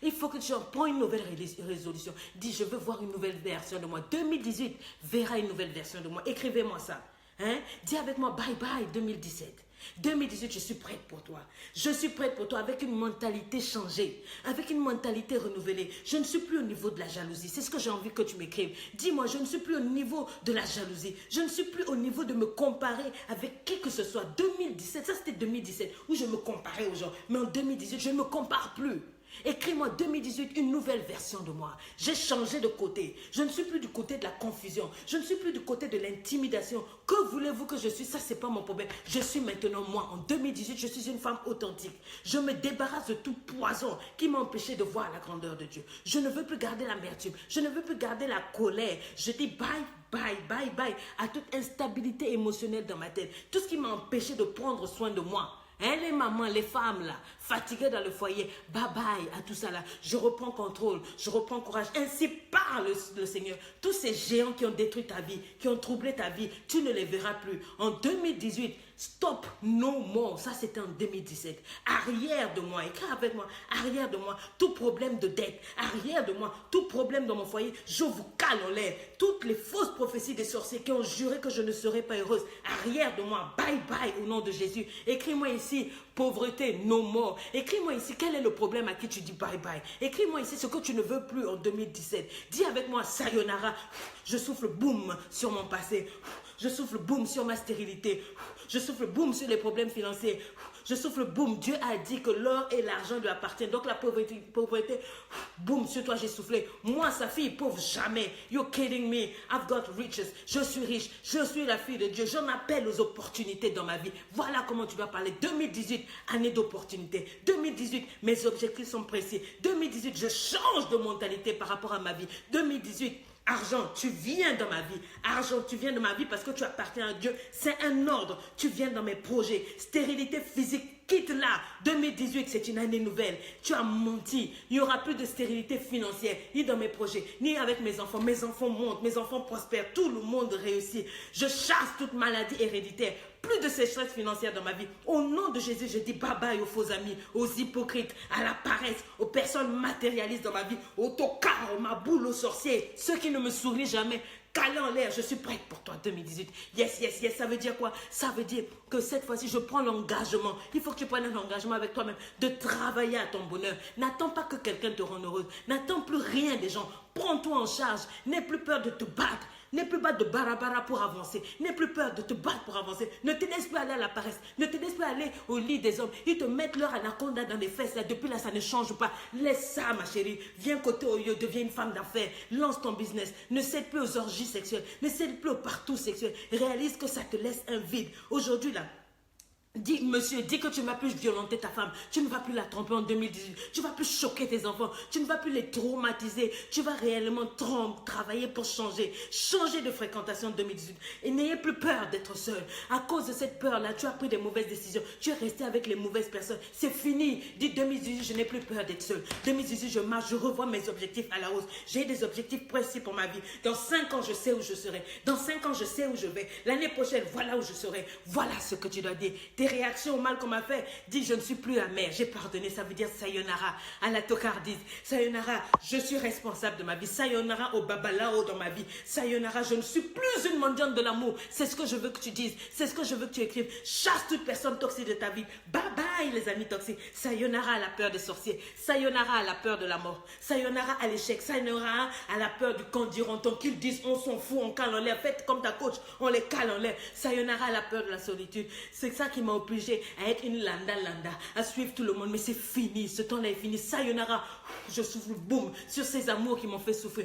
Il faut que tu changes. Prends une nouvelle résolution. Dis, je veux voir une nouvelle version de moi. 2018 verra une nouvelle version de moi. Écrivez-moi ça. Hein? Dis avec moi, bye bye 2017. 2018, je suis prête pour toi. Je suis prête pour toi avec une mentalité changée, avec une mentalité renouvelée. Je ne suis plus au niveau de la jalousie. C'est ce que j'ai envie que tu m'écrives. Dis-moi, je ne suis plus au niveau de la jalousie. Je ne suis plus au niveau de me comparer avec qui que ce soit. 2017, ça c'était 2017, où je me comparais aux gens. Mais en 2018, je ne me compare plus. Écris-moi 2018, une nouvelle version de moi. J'ai changé de côté. Je ne suis plus du côté de la confusion. Je ne suis plus du côté de l'intimidation. Que voulez-vous que je suis? Ça, c'est pas mon problème. Je suis maintenant moi. En 2018, je suis une femme authentique. Je me débarrasse de tout poison qui m'a empêché de voir la grandeur de Dieu. Je ne veux plus garder l'amertume. Je ne veux plus garder la colère. Je dis bye à toute instabilité émotionnelle dans ma tête. Tout ce qui m'a empêché de prendre soin de moi. Hein, les mamans, les femmes là, fatiguées dans le foyer, bye bye à tout ça là. Je reprends contrôle, je reprends courage. Ainsi parle le Seigneur. Tous ces géants qui ont détruit ta vie, qui ont troublé ta vie, tu ne les verras plus. En 2018, stop, no more. Ça c'était en 2017. Arrière de moi, écris avec moi. Arrière de moi, tout problème de dette. Arrière de moi, tout problème dans mon foyer. Je vous cale en l'air. Toutes les fausses prophéties des sorciers qui ont juré que je ne serais pas heureuse. Arrière de moi, bye bye au nom de Jésus. Écris-moi ici, Pauvreté, no more. Écris-moi ici quel est le problème à qui tu dis bye bye. Écris-moi ici ce que tu ne veux plus en 2017. Dis avec moi sayonara. Je souffle boum sur mon passé. Je souffle boum sur ma stérilité. Je souffle boum sur les problèmes financiers. Je souffle boum. Dieu a dit que l'or et l'argent lui appartiennent. Donc la pauvreté, boum, sur toi j'ai soufflé. Moi, sa fille pauvre, jamais. You're kidding me. I've got riches. Je suis riche. Je suis la fille de Dieu. J'en appelle aux opportunités dans ma vie. Voilà comment tu dois parler. 2018, année d'opportunités. 2018, mes objectifs sont précis. 2018, je change de mentalité par rapport à ma vie. 2018, argent, tu viens dans ma vie. Argent, tu viens dans ma vie parce que tu appartiens à Dieu. C'est un ordre. Tu viens dans mes projets. Stérilité physique, quitte-la. 2018, c'est une année nouvelle. Tu as menti. Il n'y aura plus de stérilité financière, ni dans mes projets, ni avec mes enfants. Mes enfants montent, mes enfants prospèrent. Tout le monde réussit. Je chasse toute maladie héréditaire. Plus de sécheresse financière dans ma vie. Au nom de Jésus, je dis bye bye aux faux amis, aux hypocrites, à la paresse, aux personnes matérialistes dans ma vie, aux tocards, aux maboules, aux sorciers, ceux qui ne me sourient jamais. Calé en l'air, je suis prête pour toi 2018. Yes, yes, yes. Ça veut dire quoi? Ça veut dire que cette fois-ci, je prends l'engagement. Il faut que tu prennes un engagement avec toi-même de travailler à ton bonheur. N'attends pas que quelqu'un te rende heureuse. N'attends plus rien des gens. Prends-toi en charge. N'aie plus peur de te battre. N'aie plus peur de barabara pour avancer. N'aie plus peur de te battre pour avancer. Ne te laisse plus aller à la paresse. Ne te laisse plus aller au lit des hommes. Ils te mettent leur anaconda dans les fesses. Là. Depuis là, ça ne change pas. Laisse ça, ma chérie. Viens côté Oyo, deviens une femme d'affaires. Lance ton business. Ne cède plus aux orgies sexuelles. Ne cède plus au partout sexuel. Réalise que ça te laisse un vide. Aujourd'hui, là, dis, monsieur, dis que tu ne vas plus violenter ta femme. Tu ne vas plus la tromper en 2018. Tu ne vas plus choquer tes enfants. Tu ne vas plus les traumatiser. Tu vas réellement travailler pour changer. Changer de fréquentation en 2018. Et n'ayez plus peur d'être seul. À cause de cette peur-là, tu as pris des mauvaises décisions. Tu es resté avec les mauvaises personnes. C'est fini. Dis 2018, je n'ai plus peur d'être seul. 2018, je marche, je revois mes objectifs à la hausse. J'ai des objectifs précis pour ma vie. Dans 5 ans, je sais où je serai. Dans 5 ans, je sais où je vais. L'année prochaine, voilà où je serai. Voilà ce que tu dois dire. Tes réactions au mal qu'on m'a fait, dis je ne suis plus amère, j'ai pardonné, ça veut dire sayonara à la tocardise, sayonara, je suis responsable de ma vie, sayonara au babalao dans ma vie, sayonara, je ne suis plus une mendiante de l'amour, c'est ce que je veux que tu dises, c'est ce que je veux que tu écrives, chasse toute personne toxique de ta vie, bye bye les amis toxiques, sayonara à la peur des sorciers, sayonara à la peur de la mort, sayonara à l'échec, sayonara à la peur du candironton, qu'ils disent on s'en fout, on cale en l'air, faites comme ta coach, on les cale en l'air, sayonara à la peur de la solitude, c'est ça qui m'a obligé à être une landa, à suivre tout le monde. Mais c'est fini, ce temps-là est fini. Sayonara, je souffle, boum, sur ces amours qui m'ont fait souffrir.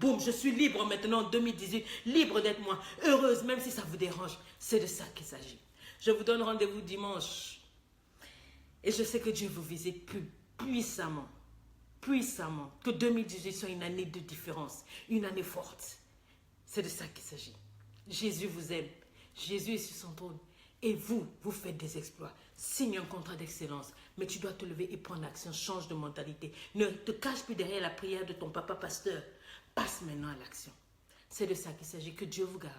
Boum, je suis libre maintenant en 2018, libre d'être moi, heureuse, même si ça vous dérange. C'est de ça qu'il s'agit. Je vous donne rendez-vous dimanche. Et je sais que Dieu vous visite plus puissamment, que 2018 soit une année de différence, une année forte. C'est de ça qu'il s'agit. Jésus vous aime. Jésus est sur son trône. Et vous faites des exploits. Signe un contrat d'excellence. Mais tu dois te lever et prendre action. Change de mentalité. Ne te cache plus derrière la prière de ton papa pasteur. Passe maintenant à l'action. C'est de ça qu'il s'agit. Que Dieu vous garde.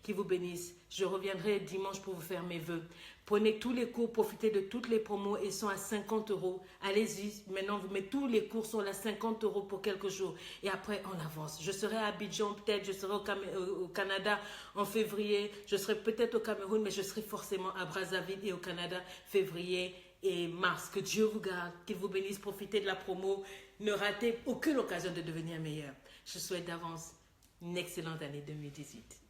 Qu'il vous bénisse. Je reviendrai dimanche pour vous faire mes vœux. Prenez tous les cours, profitez de toutes les promos. Ils sont à 50 €. Allez-y. Maintenant, vous mettez tous les cours sont à 50 € pour quelques jours. Et après, on avance. Je serai à Abidjan, peut-être. Je serai au Canada en février. Je serai peut-être au Cameroun, mais je serai forcément à Brazzaville et au Canada, février et mars. Que Dieu vous garde. Qu'il vous bénisse. Profitez de la promo. Ne ratez aucune occasion de devenir meilleur. Je souhaite d'avance une excellente année 2018.